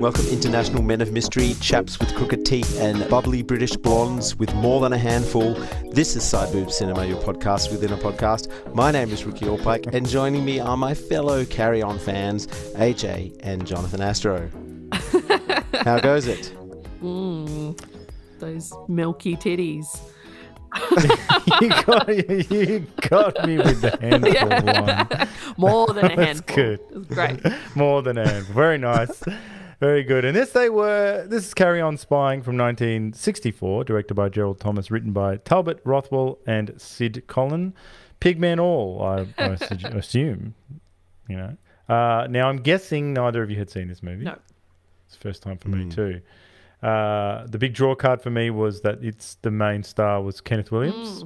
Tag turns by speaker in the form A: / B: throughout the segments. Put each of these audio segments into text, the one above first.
A: Welcome international men of mystery, chaps with crooked teeth and bubbly British blondes with more than a handful. This is SIDEBOOB Cinema, your podcast within a podcast. My name is Ricky Allpike, and joining me are my fellow Carry On fans, AJ and Jonathan Astro. How goes it?
B: Those milky titties.
C: you got me with the handful one.
B: More than a handful.
C: That's good.
B: It was great.
C: More than a handful. Very nice. Very good. And this is Carry On Spying from 1964, directed by Gerald Thomas, written by Talbot Rothwell and Sid Collin. Pigmen all, I assume. You know. Now, I'm guessing neither of you had seen this movie.
B: No.
C: It's the first time for me too. The big draw card for me was that the main star was Kenneth Williams,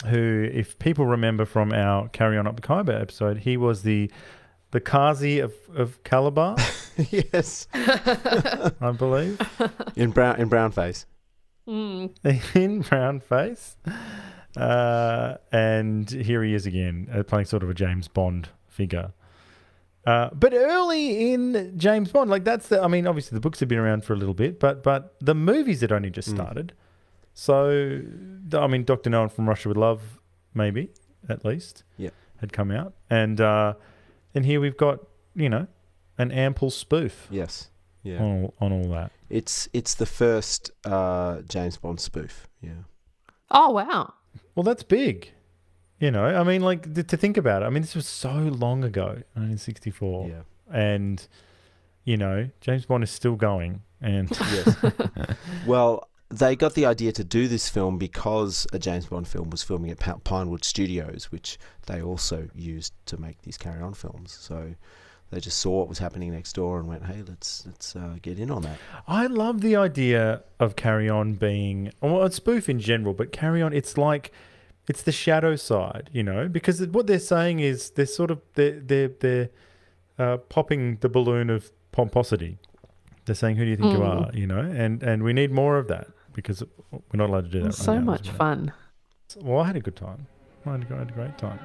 C: who, if people remember from our Carry On Up the Khyber episode, he was the Kazi of Calabar.
A: Yes.
C: I believe.
A: In brown face.
C: In brown face. And here he is again, playing sort of a James Bond figure. But early in James Bond, obviously the books have been around for a little bit, but the movies had only just started. So, Dr. No One from Russia with Love, maybe, at least, had come out. And here we've got, an ample spoof.
A: Yes. Yeah.
C: On all that.
A: It's the first James Bond spoof. Yeah.
B: Oh, wow.
C: Well, that's big. To think about it. This was so long ago, 1964.
A: Yeah.
C: And, James Bond is still going. And
A: yes. Well, they got the idea to do this film because a James Bond film was filming at Pinewood Studios, which they also used to make these Carry On films. So they just saw what was happening next door and went, hey, let's get in on that.
C: I love the idea of Carry On being, well, it's spoof in general, but Carry On, it's like, it's the shadow side, because what they're saying is they're popping the balloon of pomposity. They're saying, who do you think you are, and we need more of that because we're not allowed to do that right
B: so
C: now,
B: much fun.
C: Well, I had a good time. I had a great time.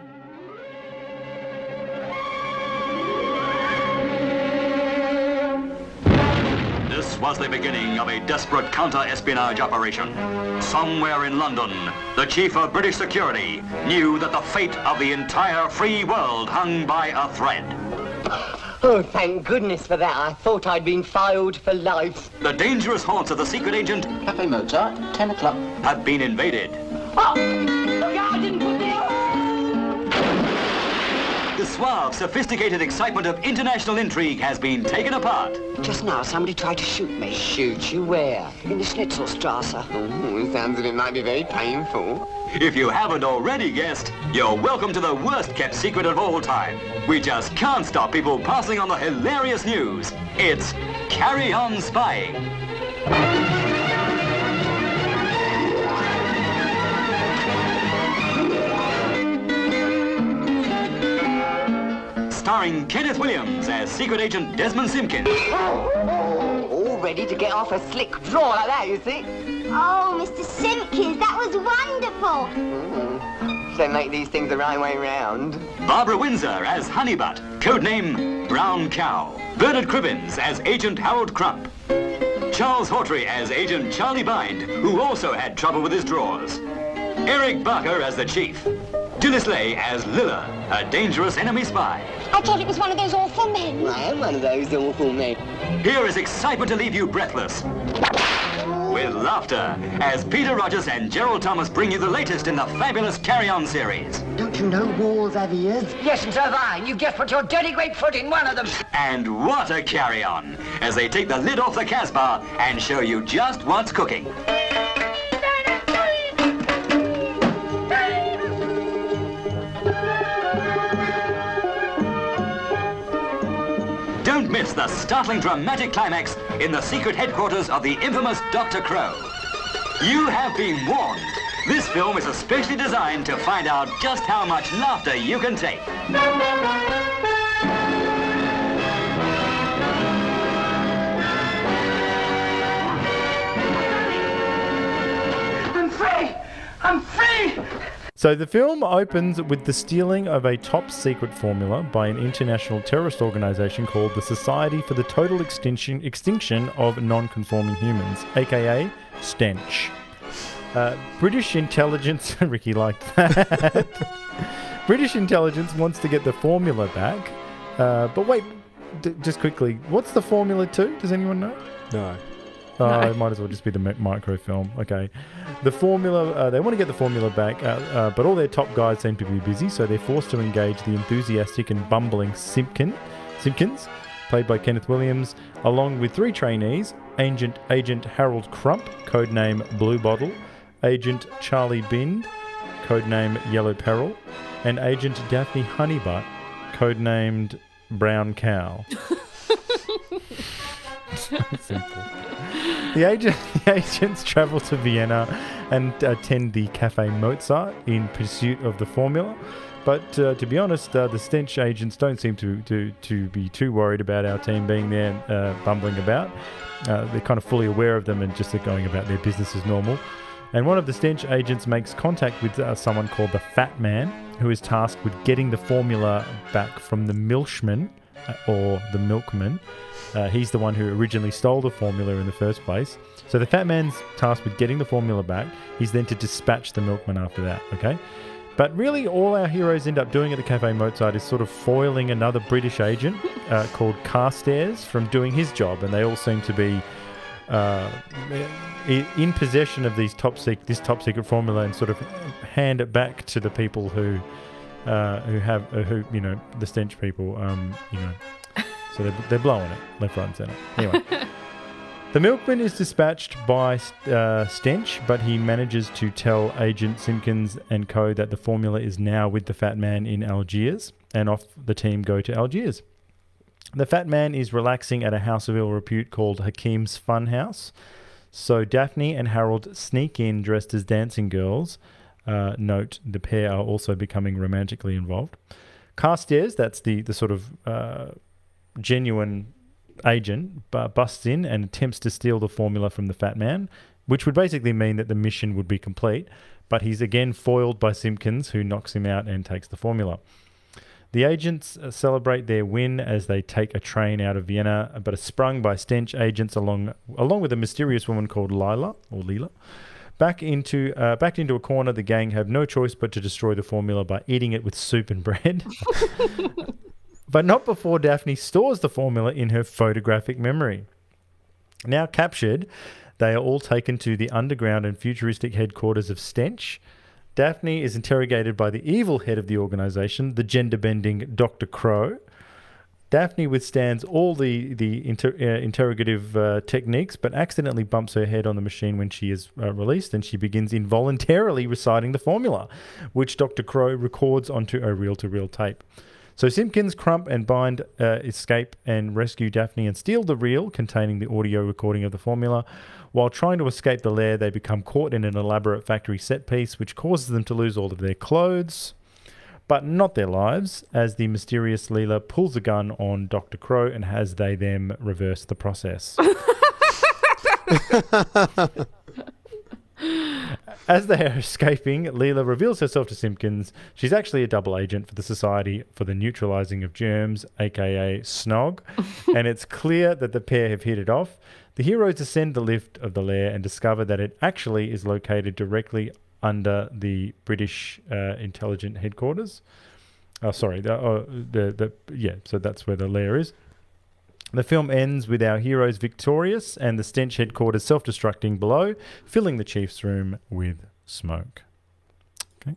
D: This was the beginning of a desperate counter-espionage operation. Somewhere in London, the chief of British security knew that the fate of the entire free world hung by a thread.
E: Oh, thank goodness for that. I thought I'd been filed for life.
D: The dangerous haunts of the secret agent,
F: Cafe Mozart, 10 o'clock.
D: have been invaded.
E: Oh! Look out, I didn't put the...
D: The suave, sophisticated excitement of international intrigue has been taken apart.
E: Just now, somebody tried to shoot me. Shoot you where? In the Schnitzelstrasse.
F: Oh, it sounds as if it might be very painful.
D: If you haven't already guessed, you're welcome to the worst-kept secret of all time. We just can't stop people passing on the hilarious news. It's Carry On Spying. Starring Kenneth Williams as Secret Agent Desmond Simpkins.
E: All ready to get off a slick draw like that, you see?
G: Oh, Mr. Simpkins, that was wonderful.
E: So make these things the right way round.
D: Barbara Windsor as Honeybutt, codename Brown Cow. Bernard Cribbins as Agent Harold Crump. Charles Hawtrey as Agent Charlie Bind, who also had trouble with his drawers. Eric Barker as the Chief. Dilys Lay as Lilla, a dangerous enemy spy.
G: I thought it was one of those awful men.
E: I am one of those awful men.
D: Here is excitement to leave you breathless. With laughter, as Peter Rogers and Gerald Thomas bring you the latest in the fabulous Carry On series.
E: Don't you know walls have ears? Yes, and so have I. And you've just put your dirty great foot in one of them.
D: And what a Carry On, as they take the lid off the Casbah and show you just what's cooking. Don't miss the startling dramatic climax in the secret headquarters of the infamous Dr. Crow. You have been warned. This film is especially designed to find out just how much laughter you can take.
E: I'm free! I'm free!
C: So the film opens with the stealing of a top-secret formula by an international terrorist organisation called the Society for the Total Extinction of Non-Conforming Humans, aka Stench. British intelligence... Ricky liked that. British intelligence wants to get the formula back. But wait, just quickly, what's the formula to? Does anyone know?
A: No.
C: No. It might as well just be the microfilm. Okay. The formula, they want to get the formula back, but all their top guys seem to be busy, so they're forced to engage the enthusiastic and bumbling Simpkins, played by Kenneth Williams, along with 3 trainees, Agent Harold Crump, codename Blue Bottle, Agent Charlie Bind, codename Yellow Peril, and Agent Daphne Honeybutt, codenamed Brown Cow. So simple. The agents travel to Vienna and attend the Cafe Mozart in pursuit of the formula. But to be honest, the Stench agents don't seem to be too worried about our team being there bumbling about. They're kind of fully aware of them and just going about their business as normal. And one of the Stench agents makes contact with someone called the Fat Man, who is tasked with getting the formula back from the Milchman, or the Milkman. He's the one who originally stole the formula in the first place. So the Fat Man's tasked with getting the formula back. He's then to dispatch the Milkman after that, okay? But really all our heroes end up doing at the Cafe Mozart is sort of foiling another British agent called Carstairs from doing his job, and they all seem to be in possession of this top secret formula and sort of hand it back to the people who the Stench people, so they're blowing it left, right, and centre. Anyway, the Milkman is dispatched by Stench, but he manages to tell Agent Simpkins and co. that the formula is now with the Fat Man in Algiers, and off the team go to Algiers. The Fat Man is relaxing at a house of ill repute called Hakim's Funhouse. So Daphne and Harold sneak in dressed as dancing girls. Note, the pair are also becoming romantically involved. Carstairs, that's the sort of genuine agent, busts in and attempts to steal the formula from the Fat Man, which would basically mean that the mission would be complete, but he's again foiled by Simpkins, who knocks him out and takes the formula. The agents celebrate their win as they take a train out of Vienna, but are sprung by Stench agents along with a mysterious woman called Leela. Back into a corner, the gang have no choice but to destroy the formula by eating it with soup and bread. But not before Daphne stores the formula in her photographic memory. Now captured, they are all taken to the underground and futuristic headquarters of Stench. Daphne is interrogated by the evil head of the organisation, the gender-bending Dr. Crow. Daphne withstands all the interrogative techniques, but accidentally bumps her head on the machine when she is released, and she begins involuntarily reciting the formula, which Dr. Crow records onto a reel-to-reel tape. So Simpkins, Crump and Bind escape and rescue Daphne and steal the reel containing the audio recording of the formula. While trying to escape the lair, they become caught in an elaborate factory set piece, which causes them to lose all of their clothes, but not their lives, as the mysterious Leela pulls a gun on Dr. Crow and has them reverse the process. As they are escaping, Leela reveals herself to Simpkins. She's actually a double agent for the Society for the Neutralizing of Germs, aka SNOG, and it's clear that the pair have hit it off. The heroes ascend the lift of the lair and discover that it actually is located directly under the British intelligence headquarters. So that's where the lair is. The film ends with our heroes victorious and the Stench headquarters self-destructing below, filling the chief's room with smoke. Okay.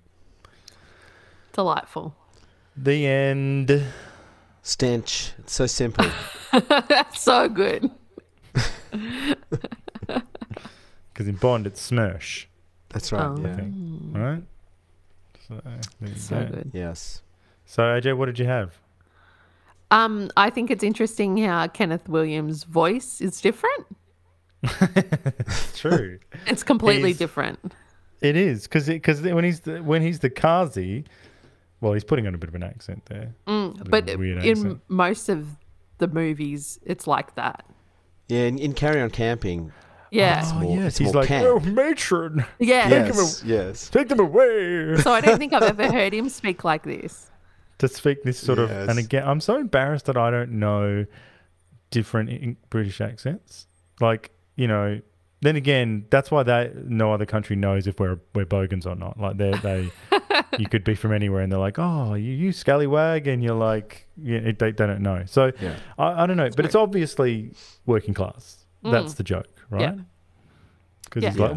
B: Delightful.
C: The end.
A: Stench. It's so simple.
B: That's so good.
C: Because in Bond, it's Smersh.
A: That's right. Yeah.
C: I think. All right.
B: So good.
A: Yes.
C: So, AJ, what did you have?
B: I think it's interesting how Kenneth Williams' voice is different.
C: It's true.
B: It's completely different.
C: It is because when he's the Kazi, well, he's putting on a bit of an accent there.
B: But in most of the movies, it's like that.
A: Yeah, in Carry On Camping,
B: Yeah.
A: It's
C: Oh,
A: more,
C: yes.
A: it's
C: He's
A: more
C: like,
A: camp.
C: oh, matron.
B: Yeah.
A: Yes.
C: Take them away.
B: So I don't think I've ever heard him speak like this.
C: To speak this sort of,
A: Yes.
C: and again, I'm so embarrassed that I don't know different British accents. Like, you know, then again, that's why no other country knows if we're bogans or not. Like they you could be from anywhere and they're like, oh, you scallywag, and you're like, yeah, they don't know. So
A: Yeah.
C: I don't know, but it's obviously working class. That's the joke, right?
B: Yeah.
C: Because
B: Yeah.
C: it's like,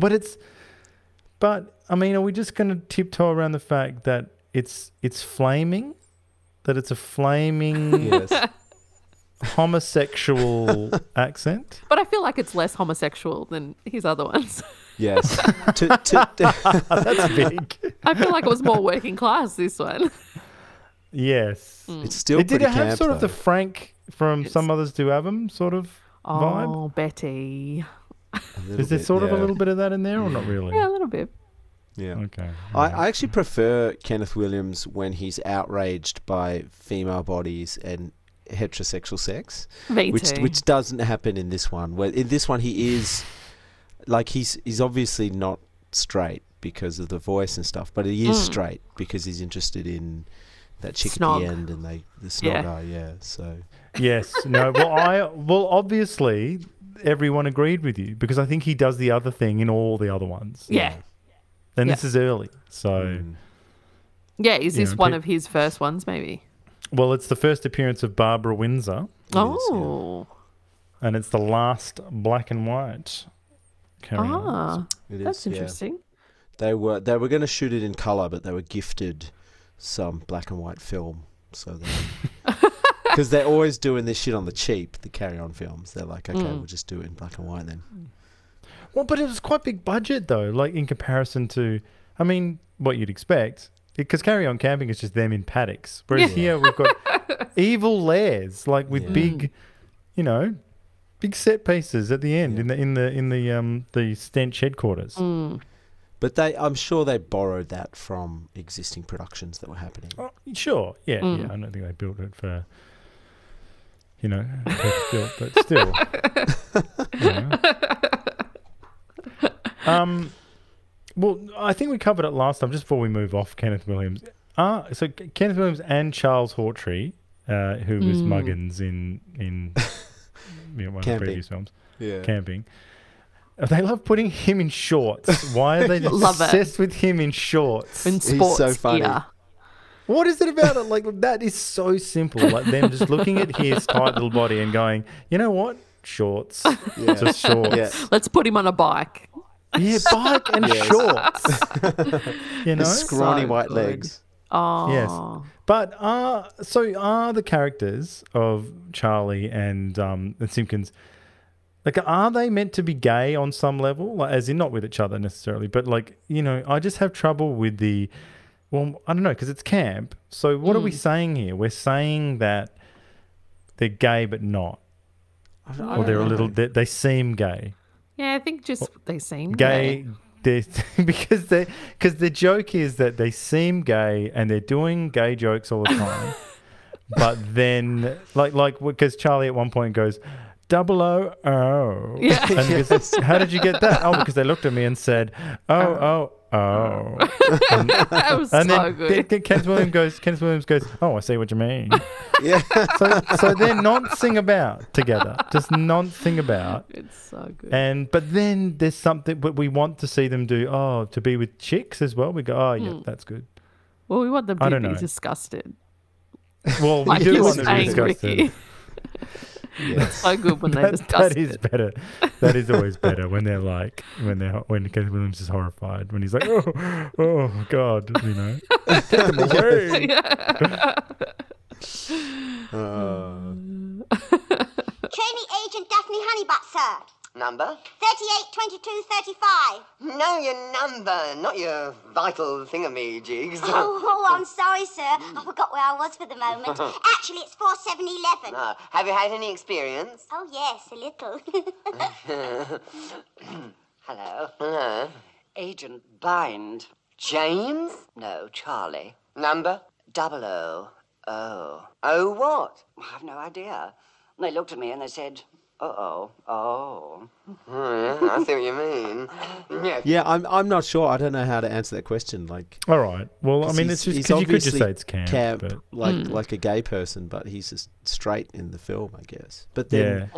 C: but I mean, are we just going to tiptoe around the fact that it's flaming? That it's a flaming
A: Yes.
C: homosexual accent?
B: But I feel like it's less homosexual than his other ones.
A: Yes.
C: That's big.
B: I feel like it was more working class, this one.
C: Yes.
A: It's still
C: Did
A: pretty
C: it have
A: camp,
C: sort of the
A: though.
C: Frank from Some Others Do Have 'Em sort of vibe?
B: Oh, Betty.
A: A little
C: Is there
A: bit,
C: sort of a
A: yeah.
C: little bit of that in there or not really?
B: Yeah, a little bit.
A: Yeah.
C: Okay.
A: I actually prefer Kenneth Williams when he's outraged by female bodies and heterosexual sex,
B: Me
A: which
B: too.
A: which doesn't happen in this one. Where in this one he is like he's obviously not straight because of the voice and stuff, but he is straight because he's interested in that chick
B: Snog.
A: at the end and the snog guy. Yeah. So
C: Yes. No. Well, obviously everyone agreed with you because I think he does the other thing in all the other ones.
B: Yeah.
C: And
B: Yeah.
C: this is early, so
B: Yeah, is
C: You
B: this
C: know,
B: one
C: pe-
B: of his first ones, maybe?
C: well, it's the first appearance of Barbara Windsor,
B: Oh.
C: and it's the last black and white. Carry on.
B: Ah,
A: it is.
B: that's
A: yeah.
B: interesting.
A: They were going to shoot it in color, but they were gifted some black and white film, so because they're always doing this shit on the cheap, the Carry On films. They're like, okay, we'll just do it in black and white then.
C: Well, but it was quite big budget though, like in comparison to, I mean, what you'd expect. Because Carry On Camping is just them in paddocks, whereas here we've got evil lairs, like with big, you know, big set pieces at the end in the stench headquarters.
A: But I'm sure they borrowed that from existing productions that were happening.
C: Oh, sure, yeah. I don't think they built it for, you know, built, but still. You know. Well, I think we covered it last time. Just before we move off Kenneth Williams, so Kenneth Williams and Charles Hawtrey, who was Muggins in one of the previous films, Camping. They love putting him in shorts. Why are they
B: Love it.
C: obsessed with him in shorts?
B: In sports
A: so funny.
B: gear.
C: What is it about it? Like, that is so simple. Like them just looking at his tight little body and going, you know what? Shorts. Just shorts.
A: Yeah.
B: Let's put him on a bike.
C: Yeah, bike and shorts. You know?
A: Scrawny
B: So
A: white
B: good.
A: legs.
B: Oh.
C: Yes. But are the characters of Charlie and Simpkins, like, are they meant to be gay on some level? Like, as in not with each other necessarily, but like, you know, I just have trouble with well, I don't know, because it's camp. So what are we saying here? We're saying that they're gay but not. Or they're a little, they seem gay.
B: Yeah, I think just they seem
C: Gay. Because the joke is that they seem gay and they're doing gay jokes all the time. But then, like because Charlie at one point goes, 000.
B: Yeah.
C: And he goes, how did you get that? Oh, because they looked at me and said, oh.
B: That was
C: And
B: so
C: then
B: good.
C: Kenneth Williams goes, oh, I see what you mean.
A: Yeah.
C: So they're noncing about together, just noncing about.
B: It's so good.
C: But then there's something, but we want to see them do, to be with chicks as well. We go, oh, yeah, that's good.
B: Well, we want them
C: I
B: to
C: don't
B: be
C: know.
B: disgusted.
C: Well,
B: Like
C: we
B: you
C: do
B: were
C: want them to be
B: saying,
C: disgusted.
B: Ricky. It's so good when they're
C: That
B: disgusted.
C: is better. That is always better when they're like, when Kenneth Williams is horrified, when he's like, oh God, you know, take them away.
G: Trainee Agent Daphne Honeybutt, sir.
F: Number?
G: 382235.
F: No, your number, not your vital thingamajigs.
G: Oh, I'm sorry, sir. I forgot where I was for the moment. Actually, it's 4711.
F: Have you had any experience?
G: Oh, yes, a little.
F: Hello. Hello.
H: Agent Bind.
F: James?
H: No, Charlie.
F: Number?
H: 000.
F: Oh. Oh, what?
H: I have no idea. They looked at me and they said, Uh-oh. Oh.
F: Yeah, I see what you mean. Yeah.
A: Yeah, I'm not sure. I don't know how to answer that question. Like,
C: All right. Well, I mean, it's just because you could just say it's camp. But
A: like a gay person, but he's just straight in the film, I guess. But then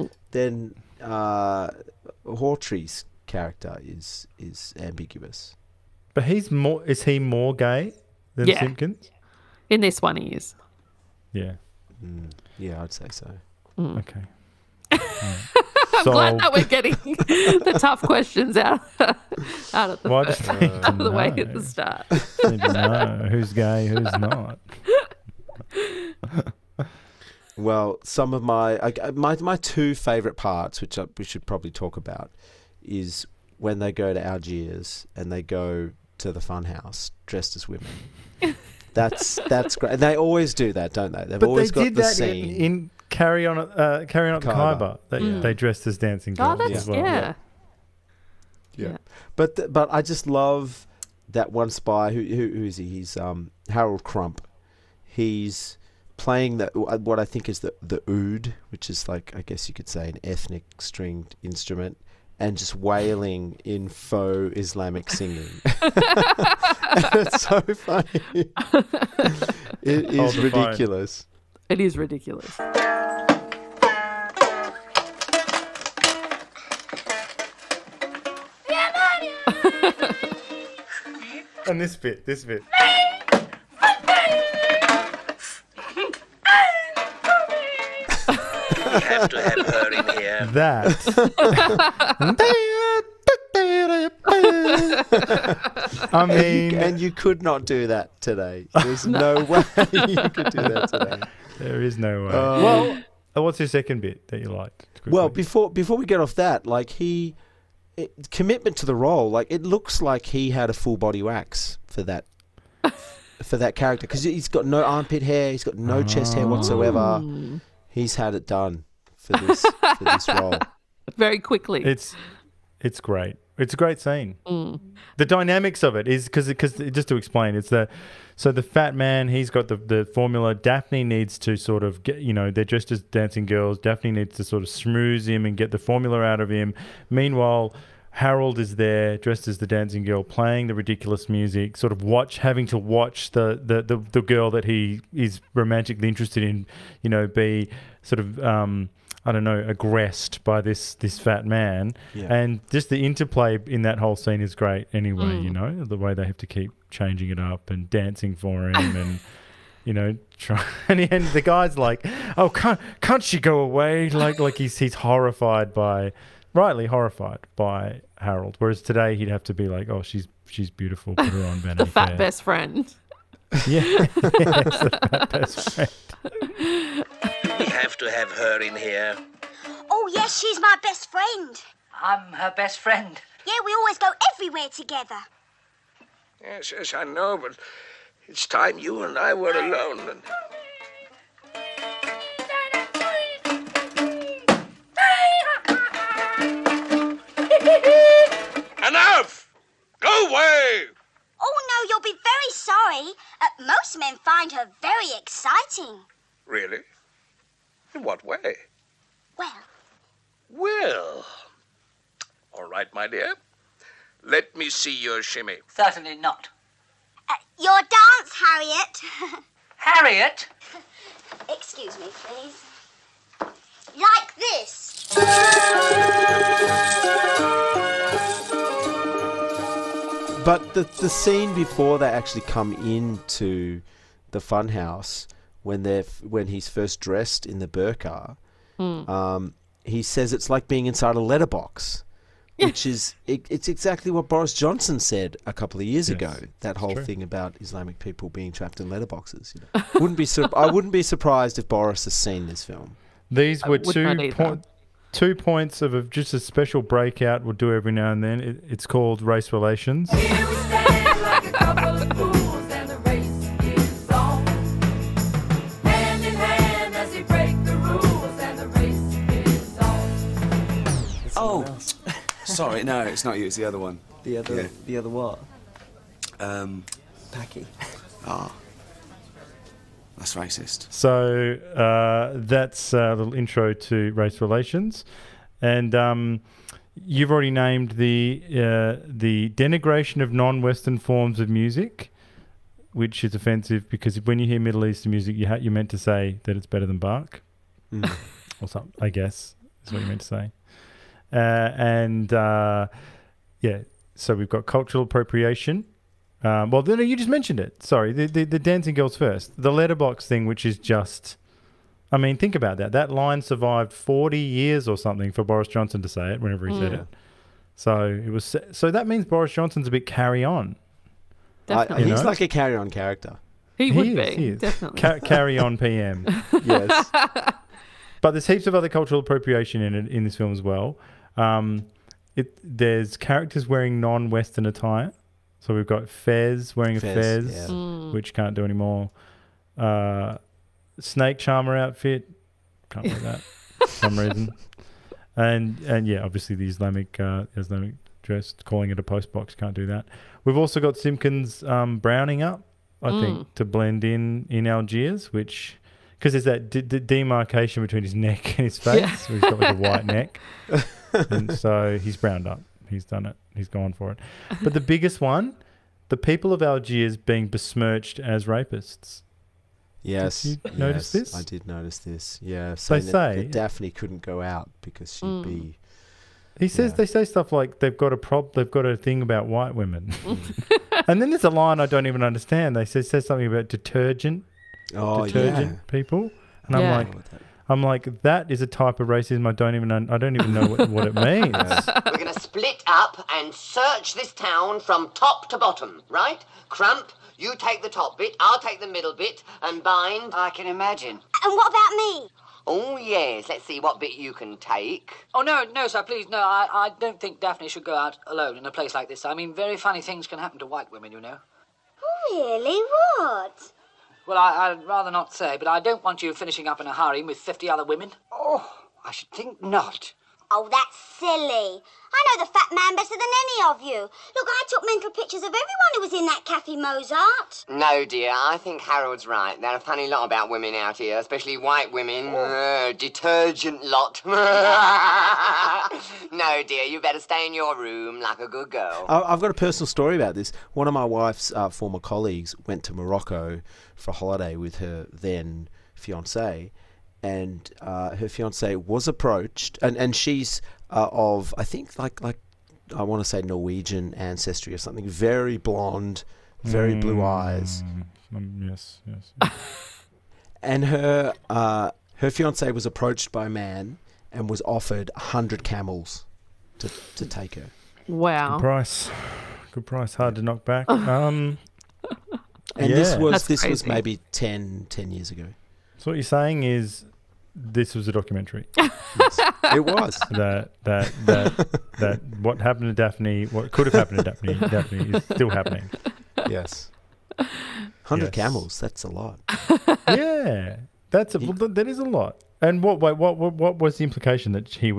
A: Hawtrey's character is ambiguous.
C: But is he more gay than Simpkins?
B: In this one, he is.
C: Yeah.
A: Yeah, I'd say so.
C: Okay.
B: I'm glad that we're getting the tough questions out of the way at the start.
C: Need to know who's gay, who's not.
A: Well, some of my two favourite parts, which we should probably talk about, is when they go to Algiers and they go to the funhouse dressed as women. That's great. And they always do that, don't they? They've always got the scene
C: in Carry On at the Khyber. They dressed as dancing girls.
B: Oh, that's
C: as well.
A: Yeah. But I just love that one spy. Who is he? He's Harold Crump. He's playing what I think is the oud, which is like, I guess you could say, an ethnic stringed instrument, and just wailing in faux Islamic singing. It's so funny. It is ridiculous.
B: It is ridiculous.
C: And this bit.
I: We have to have her in here.
C: I mean...
A: And you could not do that today. There's no way you could do that today.
C: There is no way. Well, what's your second bit that you liked? Quickly?
A: Well, before we get off that, like commitment to the role, like it looks like he had a full body wax for that character, because he's got no armpit hair, he's got no chest hair whatsoever. He's had it done for this role
B: very quickly.
C: It's great. It's a great scene. The dynamics of it is because just to explain, it's the fat man, he's got the formula. Daphne needs to sort of get, they're dressed as dancing girls. Daphne needs to sort of schmooze him and get the formula out of him. Meanwhile, Harold is there dressed as the dancing girl, playing the ridiculous music, sort of having to watch the girl that he is romantically interested in, be sort of aggressed by this fat man. Yeah. And just the interplay in that whole scene is great anyway, the way they have to keep changing it up and dancing for him and and the guy's like, oh, can't she go away? Like he's rightly horrified by Harold, whereas today he'd have to be like, oh, she's beautiful, put her on Vanity
B: the fat
C: Fair.
B: Best friend.
C: Yeah, yes, the fat best friend.
I: We have to have her in here.
G: Oh, yes, she's my best friend.
J: I'm her best friend.
G: Yeah, we always go everywhere together.
I: Yes, I know, but it's time you and I were alone. Enough! Go away!
G: Oh, no, you'll be very sorry. Most men find her very exciting.
I: Really? In what way?
G: Well,
I: all right, my dear. Let me see your shimmy.
J: Certainly not.
G: Your dance, Harriet.
J: Harriet?
G: Excuse me, please. Like this.
A: But the scene before they actually come into the funhouse, when he's first dressed in the burqa, he says it's like being inside a letterbox, which is it's exactly what Boris Johnson said a couple of years ago. That whole thing about Islamic people being trapped in letterboxes. I wouldn't be surprised if Boris has seen this film.
C: These were 2 points of just a special breakout we'll do every now and then. It's called Race Relations.
K: Oh, sorry, no, it's not you, it's the other one.
F: The other what?
K: Packy. Ah. That's racist.
C: So that's a little intro to Race Relations. And you've already named the denigration of non-Western forms of music, which is offensive because when you hear Middle Eastern music, you're meant to say that it's better than Bach, or something. I guess is what you're meant to say. So we've got cultural appropriation. Well, then you just mentioned it. Sorry, the dancing girls first. The letterbox thing, which is just, I mean, think about that. That line survived 40 years or something for Boris Johnson to say it whenever he said it. So that means Boris Johnson's a bit carry on.
B: Definitely.
A: He's like a carry on character.
B: He would be, definitely.
C: Carry on PM.
A: Yes.
C: But there's heaps of other cultural appropriation in this film as well. There's characters wearing non-Western attire. So we've got Fez wearing a fez, which can't do anymore. Snake charmer outfit, can't wear that for some reason. And yeah, obviously the Islamic dress, calling it a postbox, can't do that. We've also got Simpkins browning up, I think, to blend in Algiers, which... Because there's that demarcation between his neck and his face. Yeah. So he's got like a white neck. And so he's browned up. He's done it. He's gone for it. But the biggest one, the people of Algiers being besmirched as rapists.
A: Yes.
C: Did you notice this?
A: I did notice this. Yeah.
C: They say
A: that Daphne couldn't go out because she'd be...
C: He says they say stuff like they've got a thing about white women. And then there's a line I don't even understand. They says something about detergent people, and I'm like that is a type of racism I don't even know what it means.
F: We're gonna split up and search this town from top to bottom, right? Crump, you take the top bit, I'll take the middle bit, and Bind.
J: I can imagine.
G: And what about me?
F: Oh yes, let's see what bit you can take.
J: Oh no, sir, please, no. I don't think Daphne should go out alone in a place like this. I mean, very funny things can happen to white women, you know.
G: Really? What?
J: Well, I'd rather not say, but I don't want you finishing up in a harem with 50 other women.
F: Oh, I should think not.
G: Oh, that's silly. I know the fat man better than any of you. Look, I took mental pictures of everyone who was in that Cafe Mozart.
F: No, dear, I think Harold's right. There are a funny lot about women out here, especially white women. Detergent lot. No, dear, you better stay in your room like a good girl.
A: I've got a personal story about this. One of my wife's former colleagues went to Morocco for a holiday with her then fiancé, and her fiancé was approached, and she's of, I think, like I want to say Norwegian ancestry or something, very blonde, very blue eyes.
C: Yes.
A: And her fiancé was approached by a man and was offered 100 camels to take her.
B: Wow.
C: Good price. Hard to knock back.
A: And this was maybe 10 years ago.
C: So what you're saying is this was a documentary.
A: Yes, it was.
C: That what happened to Daphne, what could have happened to Daphne is still happening.
A: Yes. 100 camels, that's a lot.
C: Yeah. That is a lot. And what was the implication that he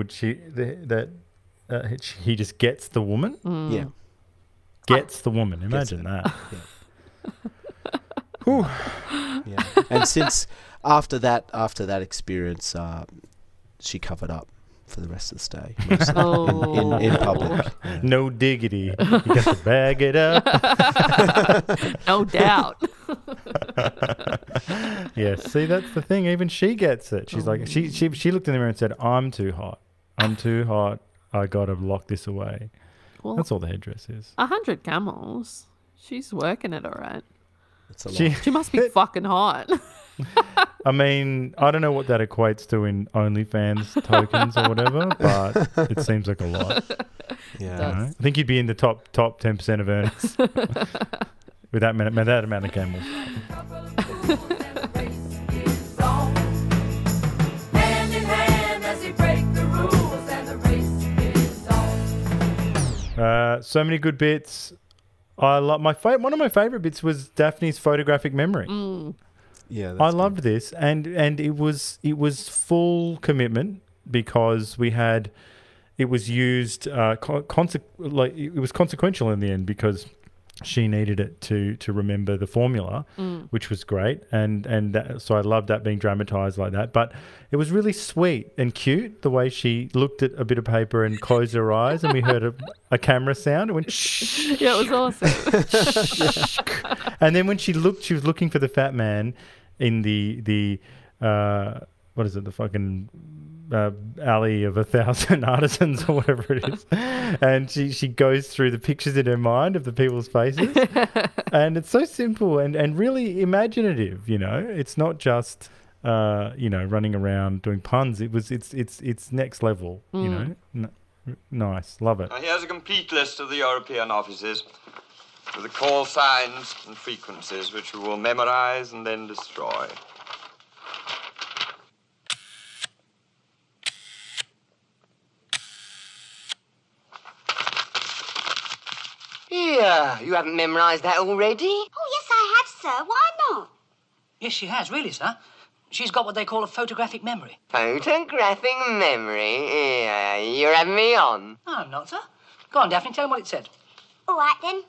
C: just gets the woman?
A: Yeah.
C: Gets the woman. Imagine that.
A: Yeah. Yeah. And since after that experience, she covered up for the rest of the stay in public. Yeah.
C: No diggity. You got to bag it up.
B: No doubt.
C: Yeah, see, that's the thing. Even she gets it. She's like, she looked in the mirror and said, I'm too hot. I got to lock this away. Well, that's all the headdress is.
B: 100 camels. She's working it all right.
A: That's a lot.
B: She must be fucking hot.
C: I mean, I don't know what that equates to in OnlyFans tokens or whatever, but it seems like a lot.
A: Yeah,
C: I think you'd be in the top 10% of earners with that amount of camels. So many good bits. I love one of my favorite bits was Daphne's photographic memory.
A: Yeah,
C: I loved this, and it was full commitment because it was used it was consequential in the end because she needed it to remember the formula, which was great. So I loved that being dramatised like that. But it was really sweet and cute the way she looked at a bit of paper and closed her eyes, and we heard a camera sound. It went shh.
B: Yeah, it was awesome.
C: And then when she was looking for the fat man in the what is it, the fucking alley of 1,000 artisans or whatever it is, and she goes through the pictures in her mind of the people's faces, and it's so simple and really imaginative. It's not just running around doing puns. It's next level. Nice, love it.
L: Now here's a complete list of the European offices with the call signs and frequencies, which we will memorize and then destroy.
F: Yeah, you haven't memorised that already?
G: Oh, yes, I have, sir. Why not?
J: Yes, she has, really, sir. She's got what they call a photographic memory.
F: Photographic memory? Yeah, you're having me on.
J: No, I'm not, sir. Go on, Daphne, tell them what it said.
G: All right, then.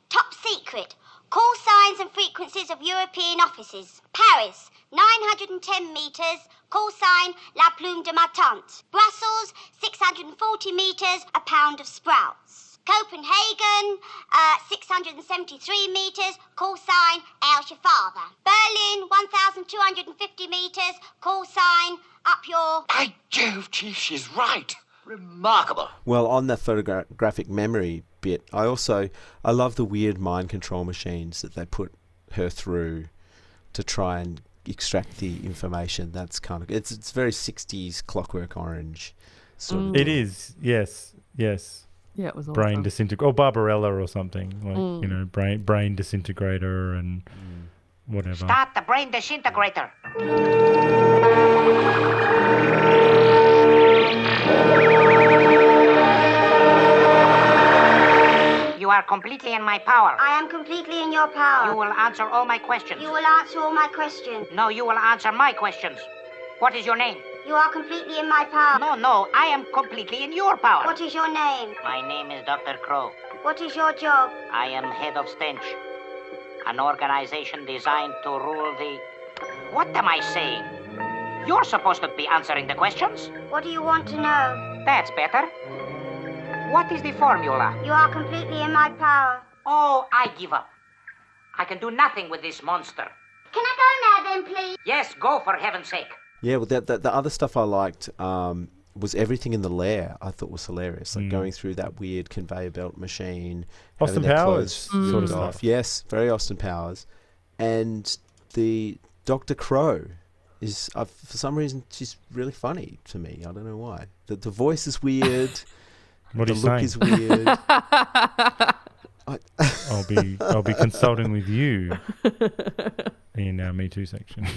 G: Top secret. Call signs and frequencies of European offices. Paris, 910 metres. Call sign, La Plume de ma Tante. Brussels, 640 metres. A pound of sprouts. Copenhagen, 673 metres, call sign, how's your father? Berlin, 1,250 metres, call sign, up your...
I: By Jove, Chief, she's right.
F: Remarkable.
A: Well, on that photographic memory bit, I love the weird mind control machines that they put her through to try and extract the information. That's kind of... It's very 60s Clockwork Orange sort of
C: It
A: thing.
C: is, yes.
B: Yeah, it was awesome.
C: Brain disintegrator, or Barbarella or something, like brain disintegrator and whatever.
M: Start the brain disintegrator. You are completely in my power.
G: I am completely in your power.
M: You will answer all my questions.
G: You will answer all my questions.
M: No, you will answer my questions. What is your name?
G: You are completely in my power.
M: No, I am completely in your power.
G: What is your name?
M: My name is Dr. Crow.
G: What is your job?
M: I am head of Stench, an organization designed to rule the... What am I saying? You're supposed to be answering the questions.
G: What do you want to know?
M: That's better. What is the formula?
G: You are completely in my power.
M: Oh, I give up. I can do nothing with this monster.
G: Can I go now then, please?
M: Yes, go for heaven's sake.
A: Yeah, well, the other stuff I liked was everything in the lair. I thought was hilarious, like going through that weird conveyor belt machine.
C: Austin Powers sort of
A: off.
C: stuff.
A: Yes, very Austin Powers. And the Dr. Crow is, for some reason, she's really funny to me. I don't know why. The voice is weird.
C: What are you
A: look
C: saying?
A: is weird.
C: I'll be consulting with you in our Me Too section.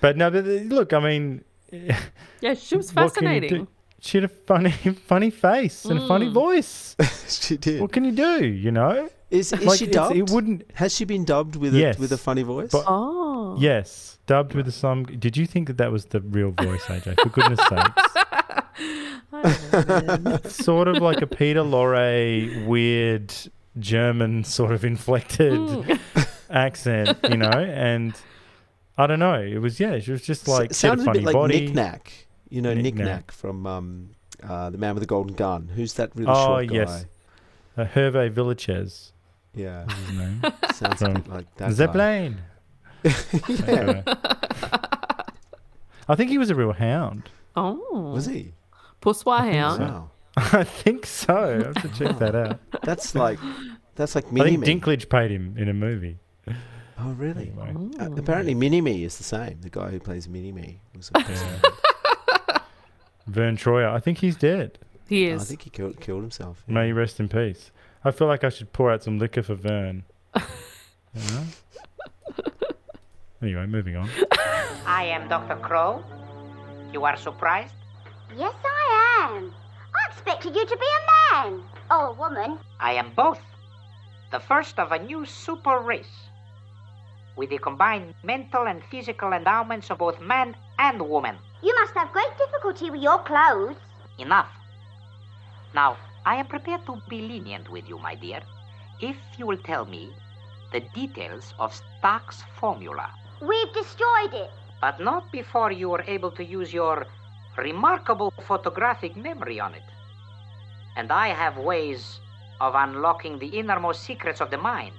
C: But no, look, I mean,
B: yeah, she was fascinating.
C: She had a funny face and a funny voice.
A: She did.
C: What can you do?
A: Is she dubbed? Has she been dubbed with a funny voice?
C: Yes, dubbed with some. Did you think that was the real voice, AJ? For goodness sakes. It's sort of like a Peter Lorre weird German sort of inflected accent, and I don't know. It was she was just like she had a funny body.
A: Knick-Knack, Knick-Knack from The Man with the Golden Gun. Who's that really short guy?
C: Yes, Hervé Villachez.
A: Yeah,
C: is his name.
A: Sounds a bit like that.
C: Zeppelin. I think he was a real hound.
B: Oh,
A: was he?
B: Pusswa hound.
A: Wow.
C: I think so. I have to check that out.
A: That's like
C: I think Dinklage paid him in a movie.
A: Oh, really?
C: Anyway.
A: Apparently, Mini-Me is the same. The guy who plays Mini-Me was
C: Vern Troyer. I think he's dead.
B: He is.
A: I think he killed himself.
C: Yeah. May he rest in peace. I feel like I should pour out some liquor for Vern. Anyway, moving on.
M: I am Dr. Crow. You are surprised?
G: Yes, I am. I expected you to be a man. Or a woman.
M: I am both. The first of a new super race. With the combined mental and physical endowments of both man and woman.
G: You must have great difficulty with your clothes.
M: Enough. Now, I am prepared to be lenient with you, my dear, if you will tell me the details of Stark's formula.
G: We've destroyed it.
M: But not before you are able to use your remarkable photographic memory on it. And I have ways of unlocking the innermost secrets of the mind.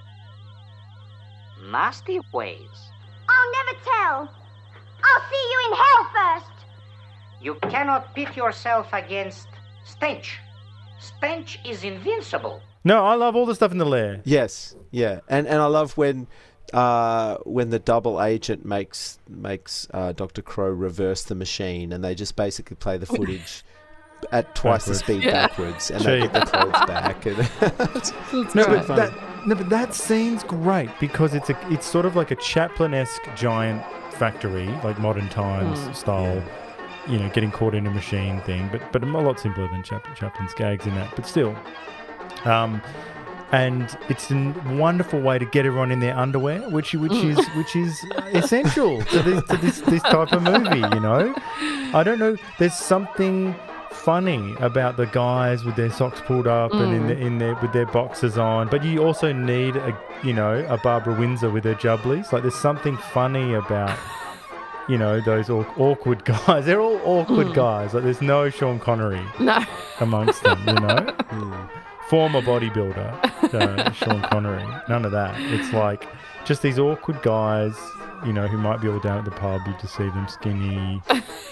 M: Nasty ways.
G: I'll never tell. I'll see you in hell first.
M: You cannot pit yourself against Stench. Stench is invincible.
C: No, I love all the stuff in the lair.
A: Yes, yeah, and I love when the double agent makes Dr. Crow reverse the machine, and they just basically play the footage at twice the speed backwards, and they get the clothes back. And
C: but that scene's great because it's sort of like a Chaplin-esque giant factory, like modern times style. You know, getting caught in a machine thing, but a lot simpler than Chaplin's gags in that. But still. And it's a wonderful way to get everyone in their underwear, which is essential to this type of movie. You know, I don't know. There's something funny about the guys with their socks pulled up and with their boxers on, but you also need a Barbara Windsor with her jubblies. Like there's something funny about. You know, those awkward guys. They're all awkward guys. Like, there's no Sean Connery amongst them, you know? Former bodybuilder, Sean Connery. None of that. It's like just these awkward guys, you know, who might be all down at the pub. You just see them skinny,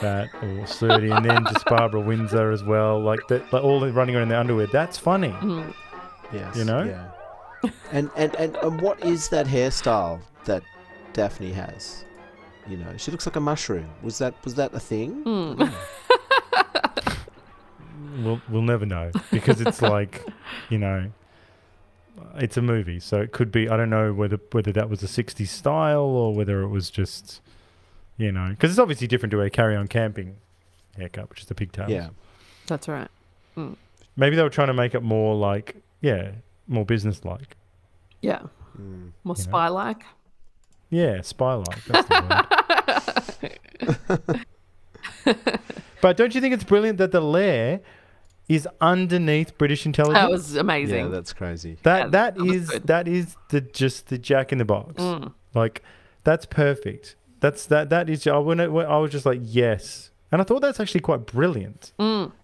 C: fat, or sturdy. And then just Barbara Windsor as well. Like all running around in their underwear. That's funny.
A: Yes.
C: You know?
A: Yeah. And what is that hairstyle that Daphne has? You know, she looks like a mushroom. Was that a thing?
C: We'll never know because it's like, you know, it's a movie, so it could be. I don't know whether that was a '60s style or whether it was just, you know, because it's obviously different to a Carry On Camping haircut, which is the pigtails.
A: Yeah,
B: that's right.
C: Maybe they were trying to make it more like, more business-like.
B: Yeah, more spy-like.
C: Yeah, spy-like. That's the word. But don't you think it's brilliant that the lair is underneath British intelligence?
B: That was amazing.
A: Yeah, that's crazy.
C: That is the Jack in the Box. Like that's perfect. That is. I was just like yes, and I thought that's actually quite brilliant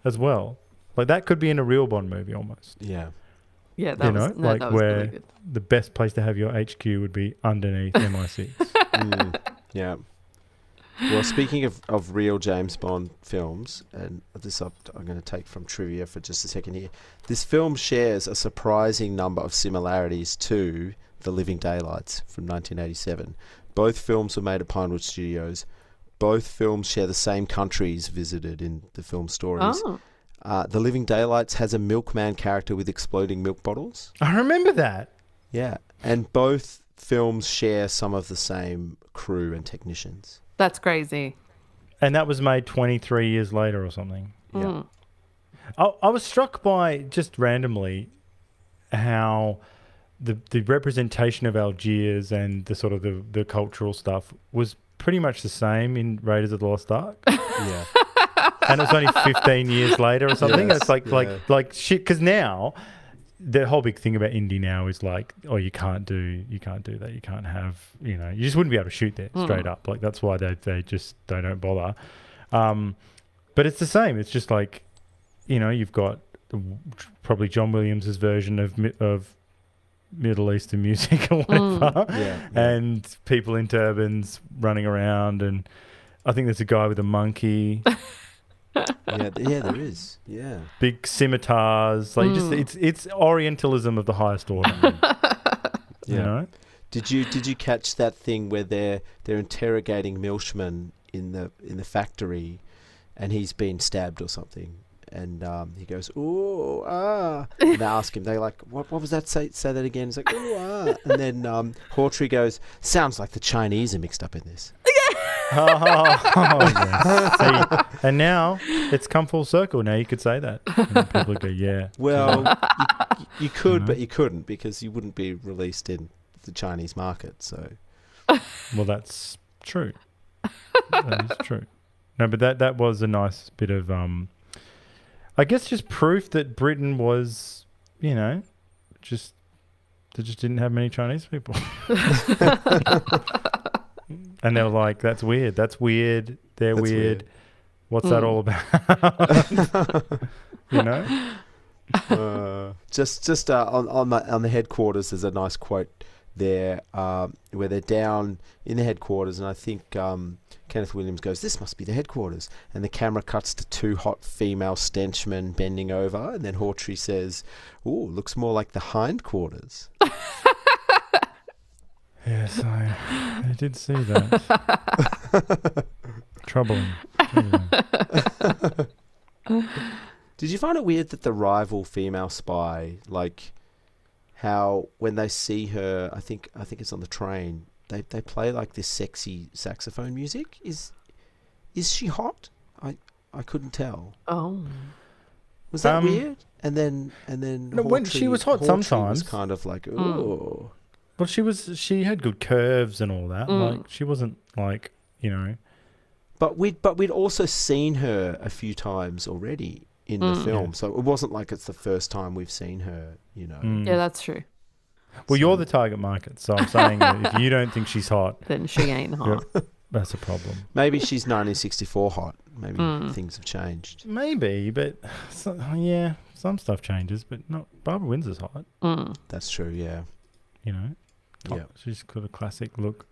C: as well. Like that could be in a real Bond movie almost.
B: Yeah. Yeah, that was
C: where
B: really good.
C: The best place to have your HQ would be underneath MI6.
A: Yeah. Well, speaking of real James Bond films, and this I'm going to take from trivia for just a second here. This film shares a surprising number of similarities to The Living Daylights from 1987. Both films were made at Pinewood Studios. Both films share the same countries visited in the film stories.
B: Oh.
A: The Living Daylights has a milkman character with exploding milk bottles.
C: I remember that.
A: Yeah. And both films share some of the same crew and technicians.
B: That's crazy.
C: And that was made 23 years later or something.
A: Yeah.
C: I was struck by, just randomly, how the representation of Algiers and the sort of the cultural stuff was pretty much the same in Raiders of the Lost Ark.
A: Yeah.
C: And it's only 15 years later or something.
A: Yes,
C: It's like shit. Because now the whole big thing about Indy now is like, oh, you can't do that. You can't have, you know, you just wouldn't be able to shoot there straight up. Like that's why they don't bother. But it's the same. It's just like, you know, you've got probably John Williams' version of Middle Eastern music or whatever, and people in turbans running around, and I think there's a guy with a monkey.
A: Yeah, there is. Yeah,
C: big scimitars. Like it's Orientalism of the highest order. You know?
A: Did you catch that thing where they're interrogating Milchman in the factory, and he's been stabbed or something, and he goes, "Ooh, ah," and they ask him, they're like, "What was that? Say that again." He's like, "Ooh, ah," and then Hawtrey goes, "Sounds like the Chinese are mixed up in this."
C: Yes. See, and now it's come full circle. Now you could say that. And people go, yeah.
A: Well, you could, but you couldn't because you wouldn't be released in the Chinese market. So,
C: well, that's true. That is true. No, but that was a nice bit of. I guess just proof that Britain was, they just didn't have many Chinese people. And they were like, that's weird. That's weird. They're weird. What's that all about?
A: Just on the headquarters, there's a nice quote there where they're down in the headquarters, and I think Kenneth Williams goes, "This must be the headquarters," and the camera cuts to two hot female stenchmen bending over, and then Hawtrey says, "Ooh, looks more like the hindquarters."
C: Yes, I did see that. Troubling.
A: Did you find it weird that the rival female spy, like how when they see her, I think it's on the train, they play like this sexy saxophone music? Is she hot? I couldn't tell.
B: Oh,
A: was that weird? And then
C: no, when she was hot, sometimes
A: was kind of like, oh.
C: Well, she had good curves and all that. Like she wasn't like,
A: But we'd also seen her a few times already in the film, so it wasn't like it's the first time we've seen her.
B: Yeah, that's true.
C: Well, you're the target market, so I'm saying that if you don't think she's hot,
B: then she ain't hot.
C: That's a problem.
A: Maybe she's 1964 hot. Maybe things have changed.
C: Maybe, but some stuff changes, but not. Barbara Windsor's hot.
A: That's true. Yeah.
C: She's got a classic look.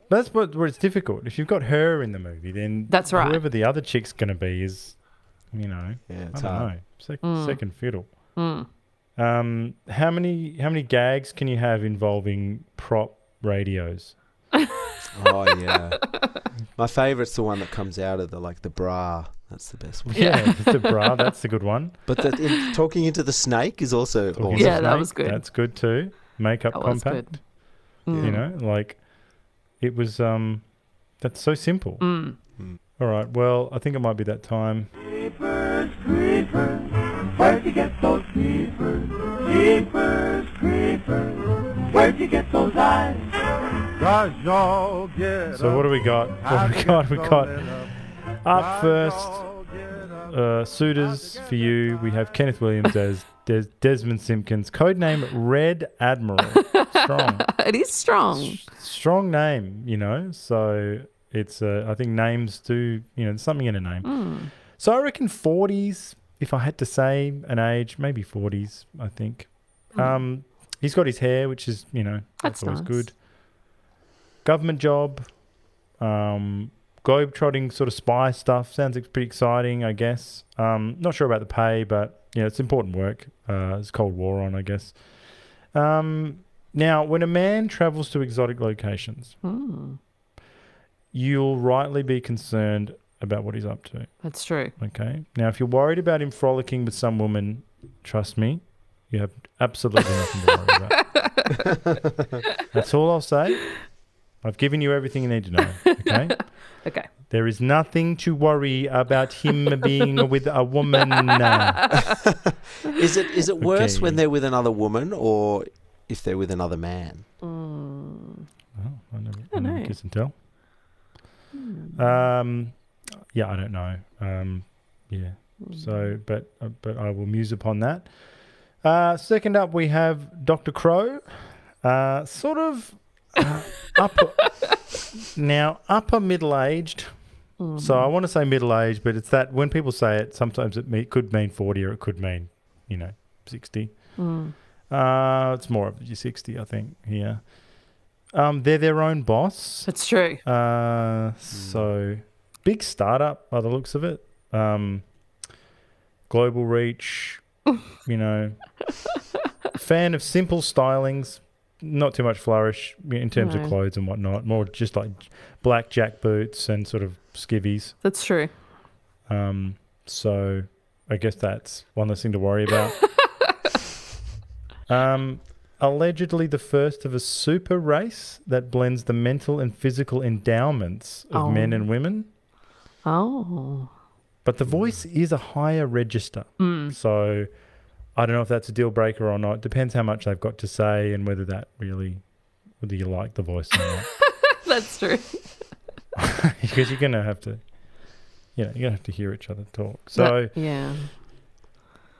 C: That's where it's difficult. If you've got her in the movie, then
B: that's right.
C: Whoever the other chick's going to be is,
A: it's
C: I don't know, second fiddle. How many gags can you have involving prop radios?
A: Oh yeah, my favourite's the one that comes out of the bra. That's the best one.
C: Yeah, the bra. That's the good one.
A: But talking into the snake is also awesome.
B: Yeah, that was good.
C: That's good too. Makeup compact. It was. That's so simple. All right. Well, I think it might be that time.
N: Creepers, creepers, where'd you get those creepers? Creepers, creepers, where'd you get those eyes?
C: So what do we got? We got up first. Suitors for you. We have Kenneth Williams as Desmond Simpkins, codename Red Admiral. Strong.
B: It is strong.
C: Strong name, So it's I think names do, there's something in a name. So I reckon 40s, if I had to say an age, maybe 40s, I think. He's got his hair, which is, that's always nice. Good. Government job, globe-trotting sort of spy stuff. Sounds pretty exciting, I guess. Not sure about the pay, but, it's important work. It's Cold War on, I guess. Now, when a man travels to exotic locations, you'll rightly be concerned about what he's up to.
B: That's true.
C: Okay. Now, if you're worried about him frolicking with some woman, trust me, you have absolutely nothing to worry about. That's all I'll say. I've given you everything you need to know. Okay.
B: Okay.
C: There is nothing to worry about him being with a woman.
A: Is it worse when they're with another woman or if they're with another man?
C: Well, I don't know. Kiss and tell. Yeah, I don't know. So, but I will muse upon that. Second up, we have Dr. Crow. Sort of upper middle-aged. So I want to say middle-aged, but it's that when people say it, sometimes it could mean 40 or it could mean, 60. It's more of your 60, I think, here. They're their own boss.
B: That's true.
C: So big startup by the looks of it. Global reach, fan of simple stylings, not too much flourish in terms of clothes and whatnot. More just like black jack boots and sort of skivvies.
B: That's true.
C: So I guess that's one less thing to worry about. Allegedly the first of a super race that blends the mental and physical endowments of men and women.
B: Oh.
C: But the voice is a higher register. So I don't know if that's a deal breaker or not. Depends how much they've got to say and whether you like the voice or not.
B: That's true.
C: Because you're going to have to, you're going to have to hear each other talk. So
B: yeah.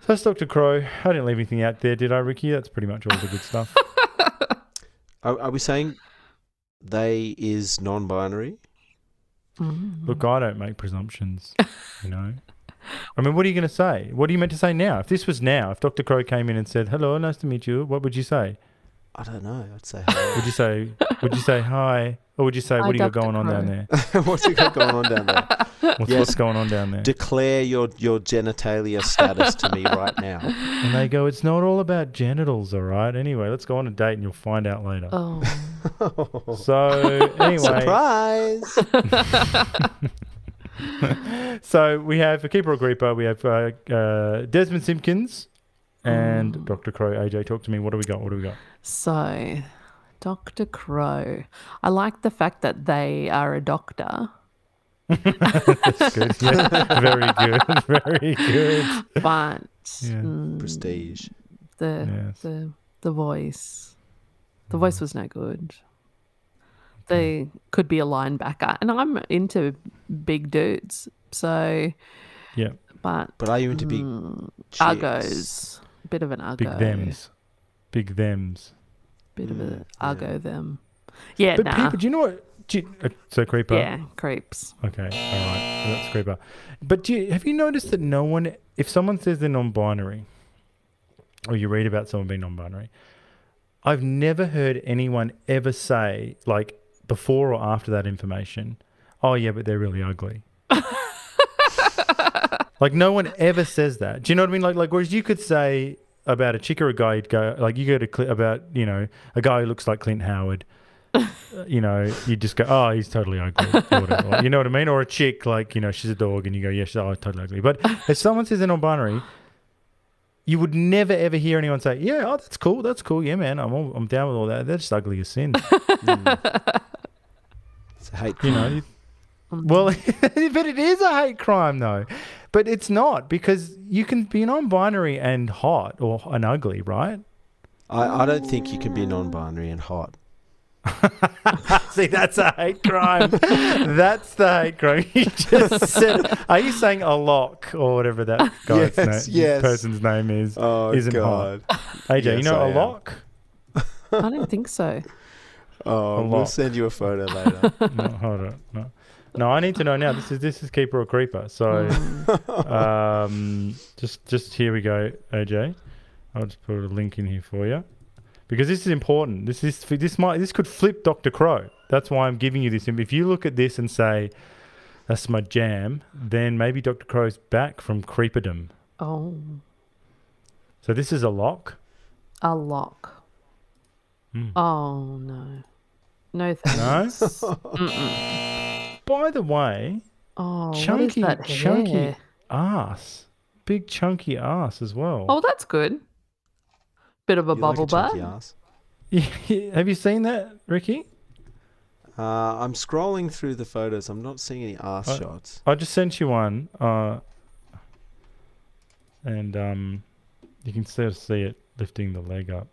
C: So that's Dr. Crow. I didn't leave anything out there, did I, Ricky? That's pretty much all the good stuff.
A: Are we saying they is non-binary?
C: Look, I don't make presumptions, you know. I mean, what are you going to say? What are you meant to say now? If this was now, if Dr. Crow came in and said, hello, nice to meet you, what would you say?
A: I don't know. I'd say hi.
C: Would you say hi? Or would you say, what do you got going on down there?
A: What's you got going on down there?
C: What's going on down there?
A: Declare your genitalia status to me right now.
C: And they go, it's not all about genitals, all right? Anyway, let's go on a date and you'll find out later.
B: Oh.
C: So, anyway.
A: Surprise!
C: So, we have, for Keeper or Creeper, we have Desmond Simpkins and Dr. Crow. AJ, talk to me. What do we got?
B: So, Dr. Crow. I like the fact that they are a doctor.
C: That's good. Yeah. Very good. Very good.
B: But
A: prestige.
B: The voice. The voice was no good. They could be a linebacker. And I'm into big dudes. So
C: yeah.
B: But
A: are you into big
B: uggos? Bit of an uggo.
C: Big thems.
B: Bit of an uggo them. Yeah,
C: but people, do you know what? So Creeper?
B: Yeah, creeps.
C: Okay, all right. So that's Creeper. But have you noticed that no one, if someone says they're non-binary, or you read about someone being non-binary, I've never heard anyone ever say, like, before or after that information, oh, yeah, but they're really ugly. Like, no one ever says that. Do you know what I mean? Like whereas you could say about a chick or a guy, you'd go, like, you go to about, you know, a guy who looks like Clint Howard. You know, you just go, oh, he's totally ugly, or whatever. Like, you know what I mean? Or a chick, like, you know, she's a dog, and you go, yeah, she's totally ugly. But if someone says they're non-binary, you would never ever hear anyone say, yeah, oh, that's cool, yeah, man, I'm down with all that. They're just ugly as sin.
A: It's a hate crime.
C: You know, well, but it is a hate crime, though. But it's not, because you can be non-binary and hot or and ugly, right?
A: I don't think you can be non-binary and hot.
C: See, that's a hate crime. That's the hate crime. You just said. Are you saying a lock or whatever that guy's person's name is?
A: Oh,
C: isn't
A: God.
C: hot. AJ,
A: yes,
C: you know a lock?
B: I don't think so.
A: Oh, we'll send you a photo later.
C: No, hold on. No, I need to know now. This is Keeper or Creeper. So, just here we go, AJ. I'll just put a link in here for you. Because this is important. This could flip Dr. Crow. That's why I'm giving you this. If you look at this and say, that's my jam, then maybe Dr. Crow's back from creeperdom.
B: Oh.
C: So this is a lock?
B: A lock. Oh, no. No thanks.
C: No? By the way, chunky ass. Big chunky ass as well.
B: Oh, that's good. Bit of a bubble butt.
C: Have you seen that, Ricky?
A: I'm scrolling through the photos. I'm not seeing any ass shots.
C: I just sent you one, and you can sort of see it lifting the leg up.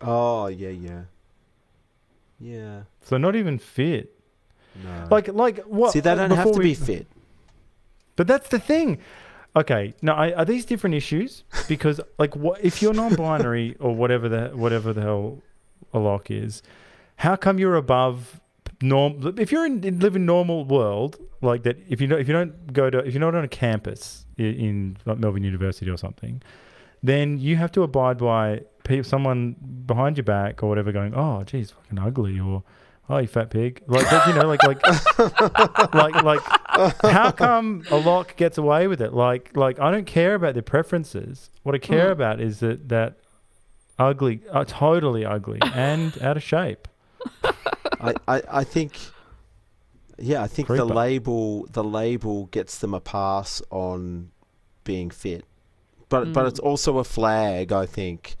A: Oh, yeah.
C: So not even fit.
A: No.
C: Like what?
A: See, they don't have to be fit.
C: But that's the thing. Okay, now are these different issues? Because like, what if you're non-binary or whatever the hell a lock is? How come you're above norm? If you're live in normal world like that, if you're not on a campus in like Melbourne University or something, then you have to abide by someone behind your back or whatever going, oh, geez, fucking ugly, or oh, you fat pig. Like you know, like how come a lock gets away with it? Like I don't care about their preferences. What I care about is that ugly, totally ugly and out of shape.
A: I think
C: Creeper.
A: the label gets them a pass on being fit, but it's also a flag, I think,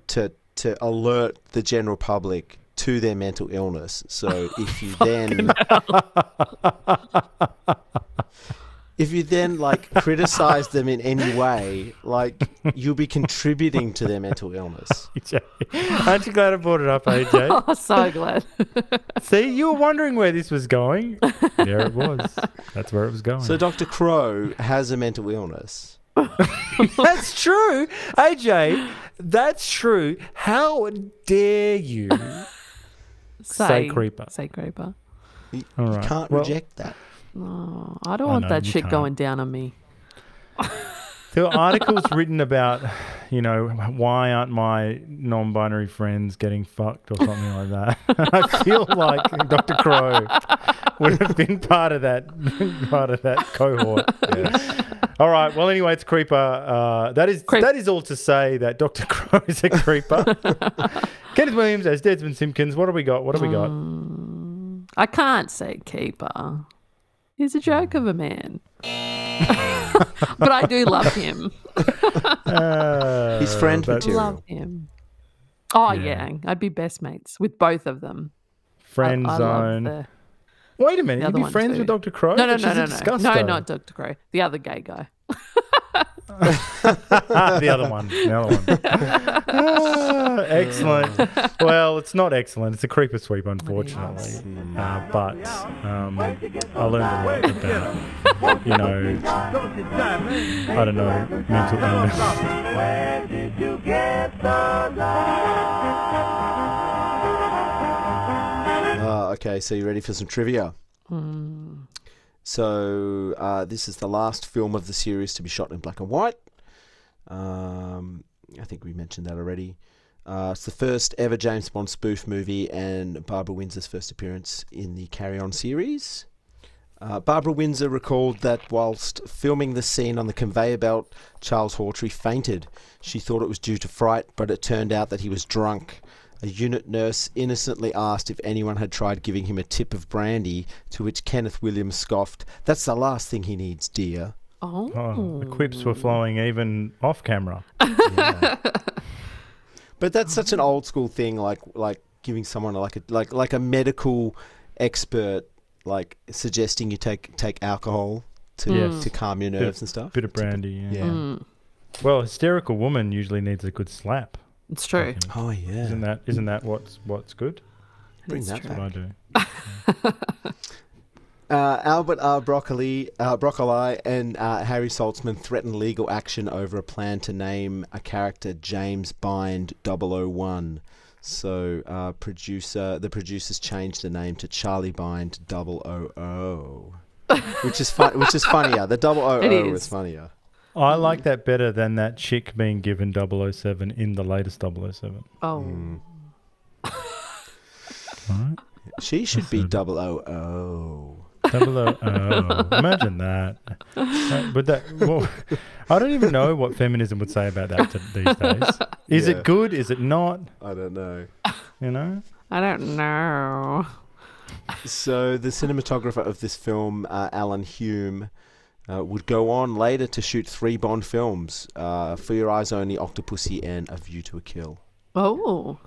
A: to alert the general public to their mental illness. So if you then like criticize them in any way, like you'll be contributing to their mental illness.
C: Aren't you glad I brought it up, AJ?
B: Oh, so glad.
C: See, you were wondering where this was going. There it was. That's where it was going.
A: So Dr. Crow has a mental illness.
C: That's true. AJ, that's true. How dare you say creeper?
B: Say creeper.
A: You
C: right.
A: can't reject that.
B: Oh, I don't want that shit going down on me.
C: There were articles written about, why aren't my non-binary friends getting fucked or something like that. I feel like Dr. Crow would have been part of that cohort. Yes. All right. Well, anyway, it's creeper. That is all to say that Dr. Crow is a creeper. Kenneth Williams as Desmond Simpkins. What have we got?
B: I can't say keeper. He's a joke of a man. But I do love him.
A: He's friend material.
B: Love him. Oh, yeah. I'd be best mates with both of them.
C: Friend zone. Wait a minute. You'd be friends with Dr. Crow?
B: No, not Dr. Crow. The other gay guy.
C: The other one. Excellent. Well, it's not excellent. It's a creeper sweep, unfortunately. But I learned a lot about, I don't know, mental illness.
N: Where did you get the
A: Okay, so you ready for some trivia? So this is the last film of the series to be shot in black and white. I think we mentioned that already. It's the first ever James Bond spoof movie and Barbara Windsor's first appearance in the Carry On series. Barbara Windsor recalled that whilst filming the scene on the conveyor belt, Charles Hawtrey fainted. She thought it was due to fright, but it turned out that he was drunk. A unit nurse innocently asked if anyone had tried giving him a tip of brandy, to which Kenneth Williams scoffed, "That's the last thing he needs, dear."
C: Oh, the quips were flowing even off camera.
A: Yeah. But that's such an old school thing, like giving someone like a medical expert, like suggesting you take alcohol to calm your nerves and stuff.
C: Bit of brandy. Yeah. Well, a hysterical woman usually needs a good slap.
B: It's true.
A: Oh yeah.
C: Isn't that what's good?
A: Bring that
C: That's what I do.
A: Albert R. Broccoli and Harry Saltzman threaten legal action over a plan to name a character James Bind 001. So the producers changed the name to Charlie Bind 000, which is funnier. The 000 is funnier.
C: I like that better than that chick being given 007 in the latest 007.
B: Oh.
C: Right.
A: She should be 000.
C: 000. Imagine that. I don't even know what feminism would say about that these days. Is it good? Is it not?
A: I don't know.
B: I don't know.
A: So the cinematographer of this film, Alan Hume, would go on later to shoot 3 Bond films, For Your Eyes Only, Octopussy, and A View to a Kill.
B: Oh.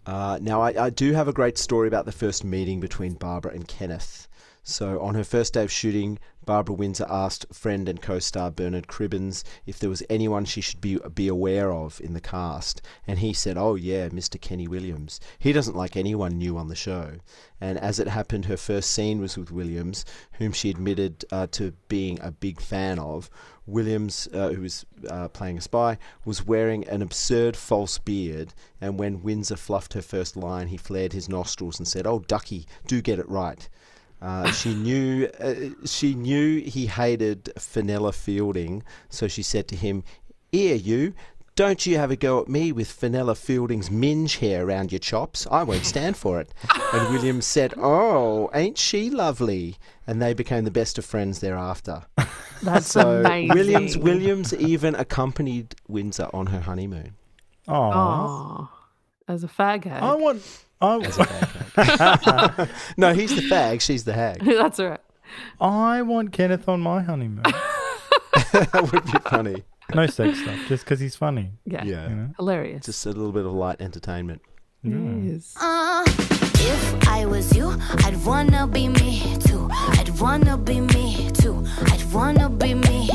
A: Now, I do have a great story about the first meeting between Barbara and Kenneth. So on her first day of shooting, Barbara Windsor asked friend and co-star Bernard Cribbins if there was anyone she should be aware of in the cast. And he said, "Oh yeah, Mr. Kenny Williams. He doesn't like anyone new on the show." And as it happened, her first scene was with Williams, whom she admitted to being a big fan of. Williams, who was playing a spy, was wearing an absurd false beard, and when Windsor fluffed her first line, he flared his nostrils and said, "Oh, Ducky, do get it right." She knew he hated Fenella Fielding, so she said to him, "Here, you, don't you have a go at me with Fenella Fielding's minge hair around your chops. I won't stand for it." And Williams said, "Oh, ain't she lovely?" And they became the best of friends thereafter.
B: That's amazing.
A: Williams even accompanied Windsor on her honeymoon.
B: Oh, as a fag hag.
A: As a fag. No, he's the fag, she's the hag.
B: That's right.
C: I want Kenneth on my honeymoon.
A: That would be funny.
C: No sex stuff, just because he's funny.
B: Yeah. Hilarious.
A: Just a little bit of light entertainment.
B: Yes.
O: If I was you, I'd wanna be me too. I'd wanna be me too. I'd wanna be me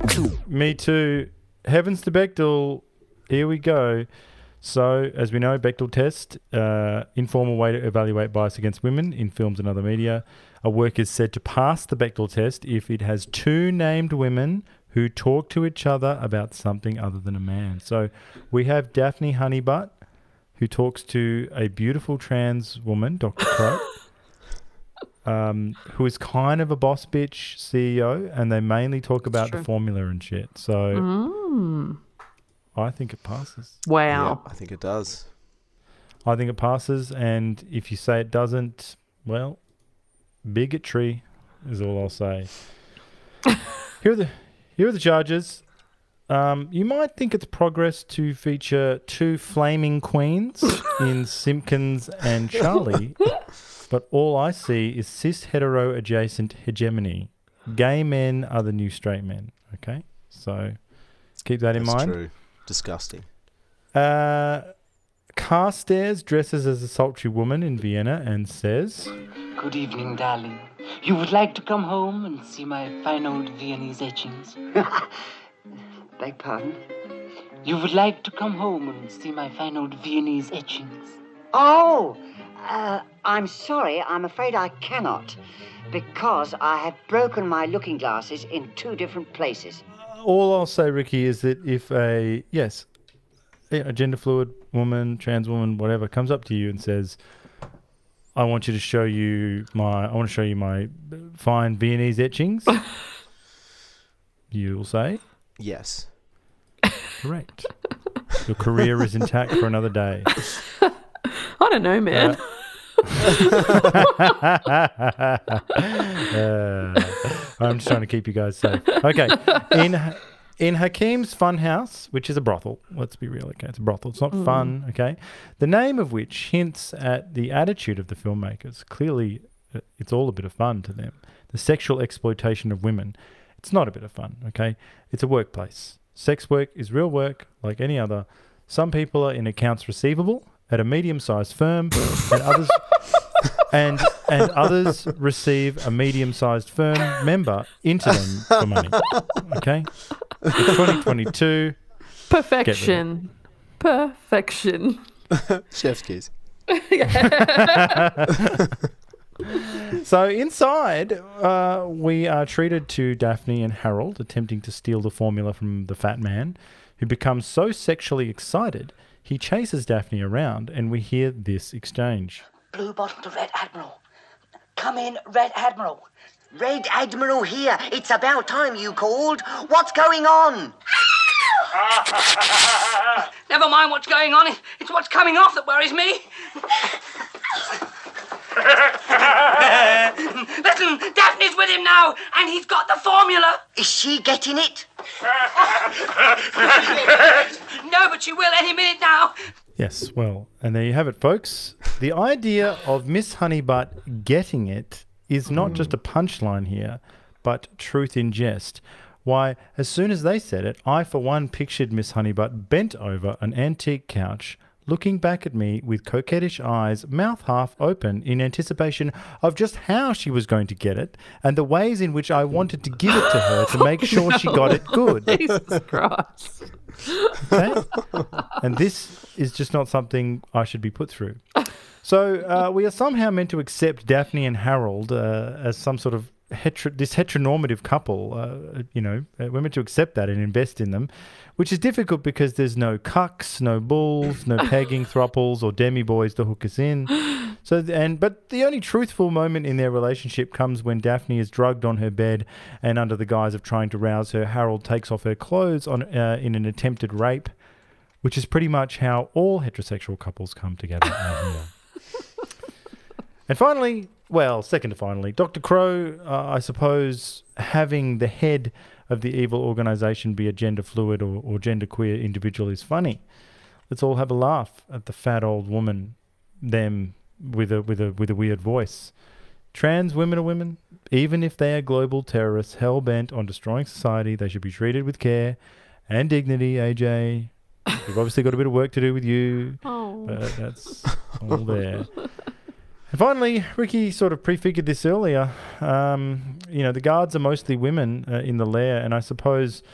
O: too.
C: Me too. Heavens to Bechdel. Here we go. So, as we know, Bechdel test, informal way to evaluate bias against women in films and other media. A work is said to pass the Bechdel test if it has 2 named women who talk to each other about something other than a man. So we have Daphne Honeybutt, who talks to a beautiful trans woman, Dr. Crow, who is kind of a boss bitch CEO, and they mainly talk about the formula and shit. So I think it passes.
B: Wow.
A: Yeah, I think it does.
C: I think it passes, and if you say it doesn't, well, bigotry is all I'll say. Here are the charges. You might think it's progress to feature two flaming queens in Simpkins and Charlie, but all I see is cis-hetero adjacent hegemony. Gay men are the new straight men, okay? So keep that in mind.
A: That's true. Disgusting.
C: Carstairs dresses as a sultry woman in Vienna and says,
P: Good evening, darling. You would like to come home and see my fine old Viennese etchings?
E: Beg pardon?
P: You would like to come home and see my fine old Viennese etchings?
E: Oh, I'm sorry. I'm afraid I cannot, because I have broken my looking glasses in 2 different places.
C: all I'll say, Ricky, is that if a gender fluid woman, trans woman, whatever, comes up to you and says, I want to show you my fine Viennese etchings, you'll say?
A: Yes.
C: Correct. Your career is intact for another day.
B: I don't know, man.
C: I'm just trying to keep you guys safe. Okay. In Hakim's Funhouse, which is a brothel, let's be real, okay, it's a brothel. It's not fun, okay? The name of which hints at the attitude of the filmmakers. Clearly, it's all a bit of fun to them. The sexual exploitation of women. It's not a bit of fun, okay? It's a workplace. Sex work is real work like any other. Some people are in accounts receivable at a medium-sized firm, and others and others receive a medium-sized firm member into them for money. Okay? It's 2022.
B: Perfection. Perfection.
A: Chef's kiss.
C: So inside, we are treated to Daphne and Harold attempting to steal the formula from the fat man, who becomes so sexually excited he chases Daphne around, and we hear this exchange.
E: Blue bottom to Red Admiral. Come in, Red Admiral. Red Admiral here. It's about time you called. What's going on?
J: Never mind what's going on. It's what's coming off that worries me. Listen, Daphne's with him now, and he's got the formula.
E: Is she getting it?
J: No, but she will any minute now.
C: Yes, well, and there you have it, folks. The idea of Miss Honeybutt getting it is not just a punchline here, but truth in jest. Why, as soon as they said it, I, for one, pictured Miss Honeybutt bent over an antique couch, looking back at me with coquettish eyes, mouth half open, in anticipation of just how she was going to get it and the ways in which I wanted to give it to her to make sure she got it good.
B: Jesus Christ.
C: Okay? And this is just not something I should be put through. So we are somehow meant to accept Daphne and Harold as some sort of this heteronormative couple. We're meant to accept that and invest in them, which is difficult because there's no cucks, no bulls, no pegging thruples or demi-boys to hook us in. But the only truthful moment in their relationship comes when Daphne is drugged on her bed, and under the guise of trying to rouse her, Harold takes off her clothes in an attempted rape, which is pretty much how all heterosexual couples come together out here. And finally, second to finally, Dr. Crow, I suppose, having the head of the evil organisation be a gender fluid or gender queer individual is funny. Let's all have a laugh at the fat old woman, them with a weird voice. Trans women are women. Even if they are global terrorists hell-bent on destroying society, they should be treated with care and dignity, AJ. We've obviously got a bit of work to do with you, but that's all there. And finally, Ricky sort of prefigured this earlier. The guards are mostly women in the lair, and I suppose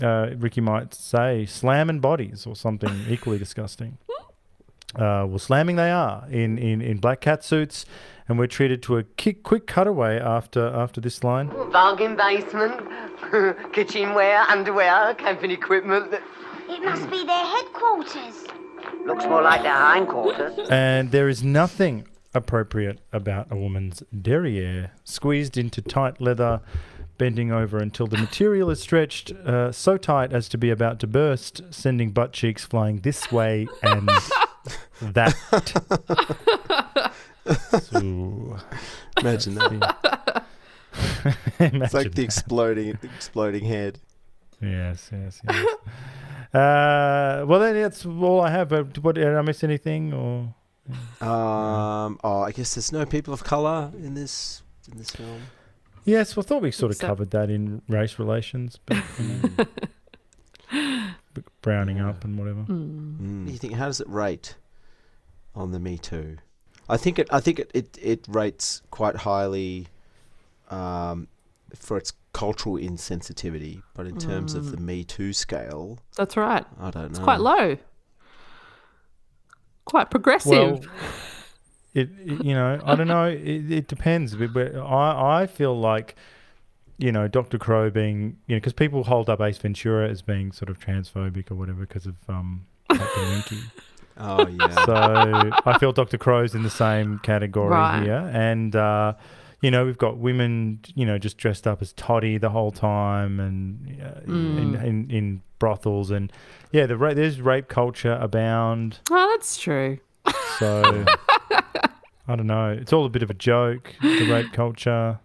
C: Ricky might say slamming bodies or something equally disgusting. well, slamming they are in black cat suits, and we're treated to a quick cutaway after this line.
F: Bargain basement, kitchenware, underwear, camping equipment.
G: It must be their headquarters.
F: Looks more like their hindquarters.
C: And there is nothing appropriate about a woman's derriere, squeezed into tight leather, bending over until the material is stretched so tight as to be about to burst, sending butt cheeks flying this way and that. So,
A: imagine that. It's like the exploding head.
C: Yes. Well, then that's all I have. What, did I miss anything? Or
A: I guess there's no people of colour in this film.
C: Yes, well, I thought we sort of covered that in race relations, but browning up and whatever.
A: You think, how does it rate on the Me Too? I think it rates quite highly for its cultural insensitivity, but in terms of the Me Too scale,
B: that's right.
A: I don't know.
B: It's quite low, quite progressive.
C: Well, I don't know. It depends. I feel like, Dr. Crow being, because people hold up Ace Ventura as being sort of transphobic or whatever because of Captain Winky.
A: Oh yeah.
C: So I feel Dr. Crow's in the same category here, and we've got women, just dressed up as Toddy the whole time, and in brothels, and there's rape culture abound.
B: Oh, that's true.
C: So I don't know. It's all a bit of a joke, the rape culture.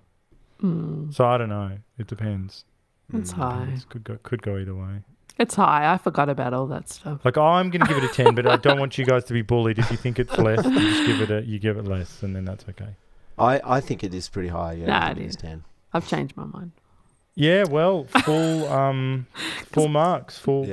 C: So I don't know. It depends.
B: It's high.
C: It could go either way.
B: It's high. I forgot about all that stuff.
C: Like, I'm going to give it a 10, but I don't want you guys to be bullied. If you think it's less, you give it less, and then that's okay.
A: I think it is pretty high. Yeah,
B: nah, it is 10. I've changed my mind.
C: Yeah, well, full marks, full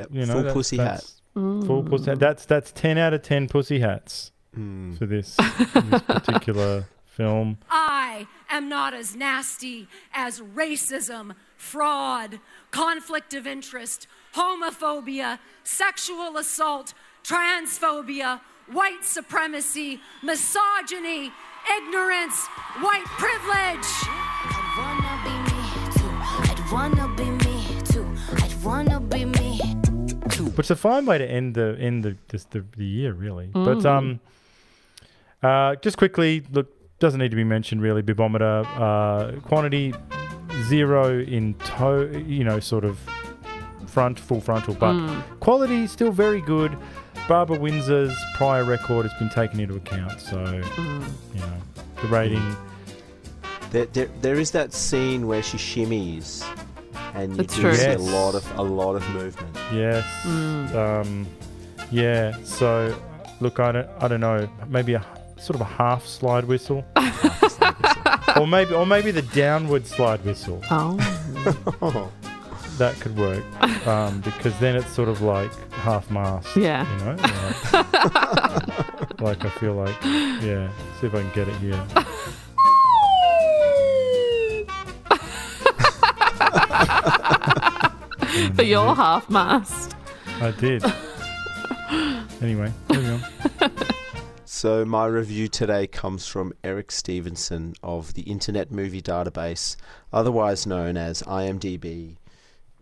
A: pussy hat.
C: Full pussy hat. That's 10 out of 10 pussy hats for this particular film.
Q: I am not as nasty as racism, fraud, conflict of interest, homophobia, sexual assault, transphobia, white supremacy, misogyny, ignorance, white privilege.
O: I'd wanna be me too. I'd wanna be me too.
C: Which is a fine way to end the year, really. But just quickly, look, doesn't need to be mentioned really. Bibometer, quantity 0 in toe, sort of full frontal, but quality still very good. Barbara Windsor's prior record has been taken into account, so the rating.
A: There is that scene where she shimmies, and you
B: That's
A: do
B: true.
A: see
C: Yes.
A: a lot of movement.
C: Yes. So look, I don't know, maybe a sort of a half slide whistle, or maybe the downward slide whistle.
B: Oh.
C: That could work, because then it's sort of like half mast.
B: Yeah.
C: Like I feel like, see if I can get it here.
B: For your half mast.
C: I did. Anyway, moving on.
A: So my review today comes from Eric Stevenson of the Internet Movie Database, otherwise known as IMDb.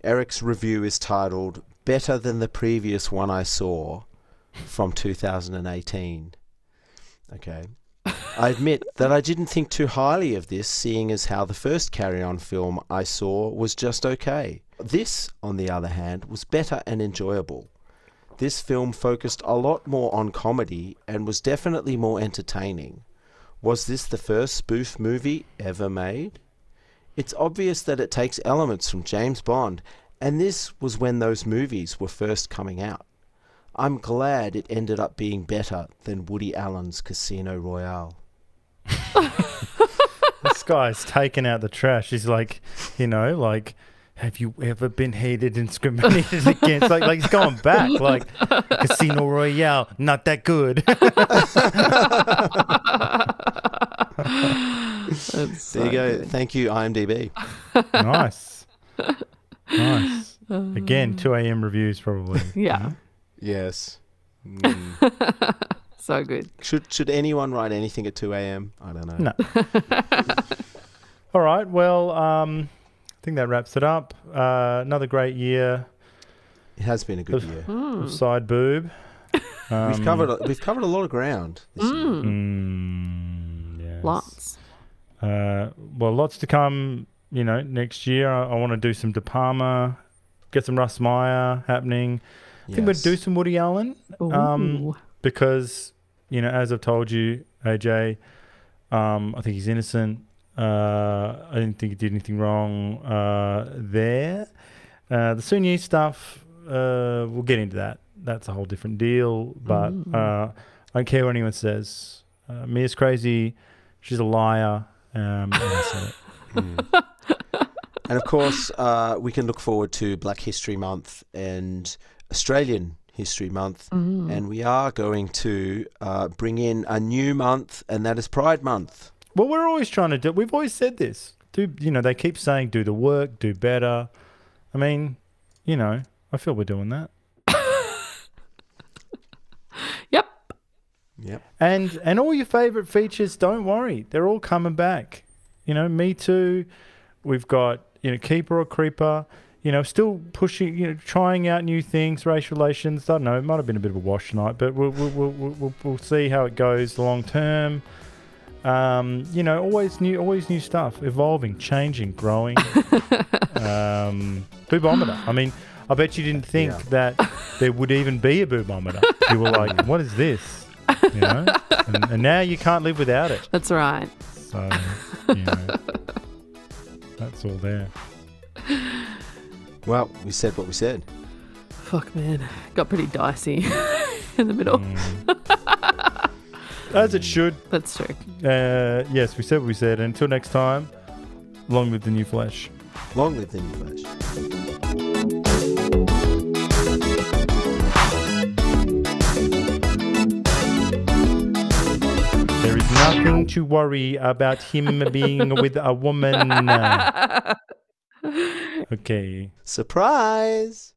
A: Eric's review is titled Better Than the Previous One I Saw from 2018. Okay. I admit that I didn't think too highly of this, seeing as how the first Carry On film I saw was just okay. This, on the other hand, was better and enjoyable. This film focused a lot more on comedy and was definitely more entertaining. Was this the first spoof movie ever made? It's obvious that it takes elements from James Bond, and this was when those movies were first coming out. I'm glad it ended up being better than Woody Allen's Casino Royale.
C: This guy's taken out the trash. He's like, have you ever been hated and discriminated against? Like he's going back. Like, Casino Royale, not that good.
A: There you go. Thank you, IMDb.
C: Nice. Again, 2 a.m. reviews probably.
B: Yeah.
A: Yes.
B: So good.
A: Should anyone write anything at 2 a.m.? I don't know.
C: No. All right. Well, I think that wraps it up. Another great year.
A: It has been a good year.
C: Of Side Boob.
A: We've covered a lot of ground this year.
C: Yes.
B: Lots.
C: Well, lots to come. Next year I want to do some De Palma, get some Russ Meyer happening. I think we'll do some Woody Allen. Because as I've told you, AJ, I think he's innocent. I didn't think he did anything wrong there. The Sun Yi stuff, we'll get into that. That's a whole different deal. But I don't care what anyone says. Mia's crazy. She's a liar. And I said it.
A: And of course, we can look forward to Black History Month and Australian History Month. And we are going to bring in a new month, and that is Pride Month.
C: Well, we're always trying to do. We've always said this. They keep saying do the work, do better. I mean, I feel we're doing that.
B: Yep.
C: And all your favourite features, don't worry, they're all coming back. Me Too. We've got Keeper or Creeper. Still pushing, trying out new things, racial relations. I don't know, it might have been a bit of a wash tonight, but we'll see how it goes long term. Always new stuff, evolving, changing, growing. Boobometer. I mean, I bet you didn't think that there would even be a boobometer. You were like, what is this? And now you can't live without it.
B: That's right.
C: So, that's all there.
A: Well, we said what we said.
B: Fuck, man. Got pretty dicey in the middle.
C: As it should.
B: That's true.
C: Yes, we said what we said. And until next time, long live the new flesh.
A: Long live the new flesh.
C: There is nothing to worry about him being with a woman. Okay.
A: Surprise!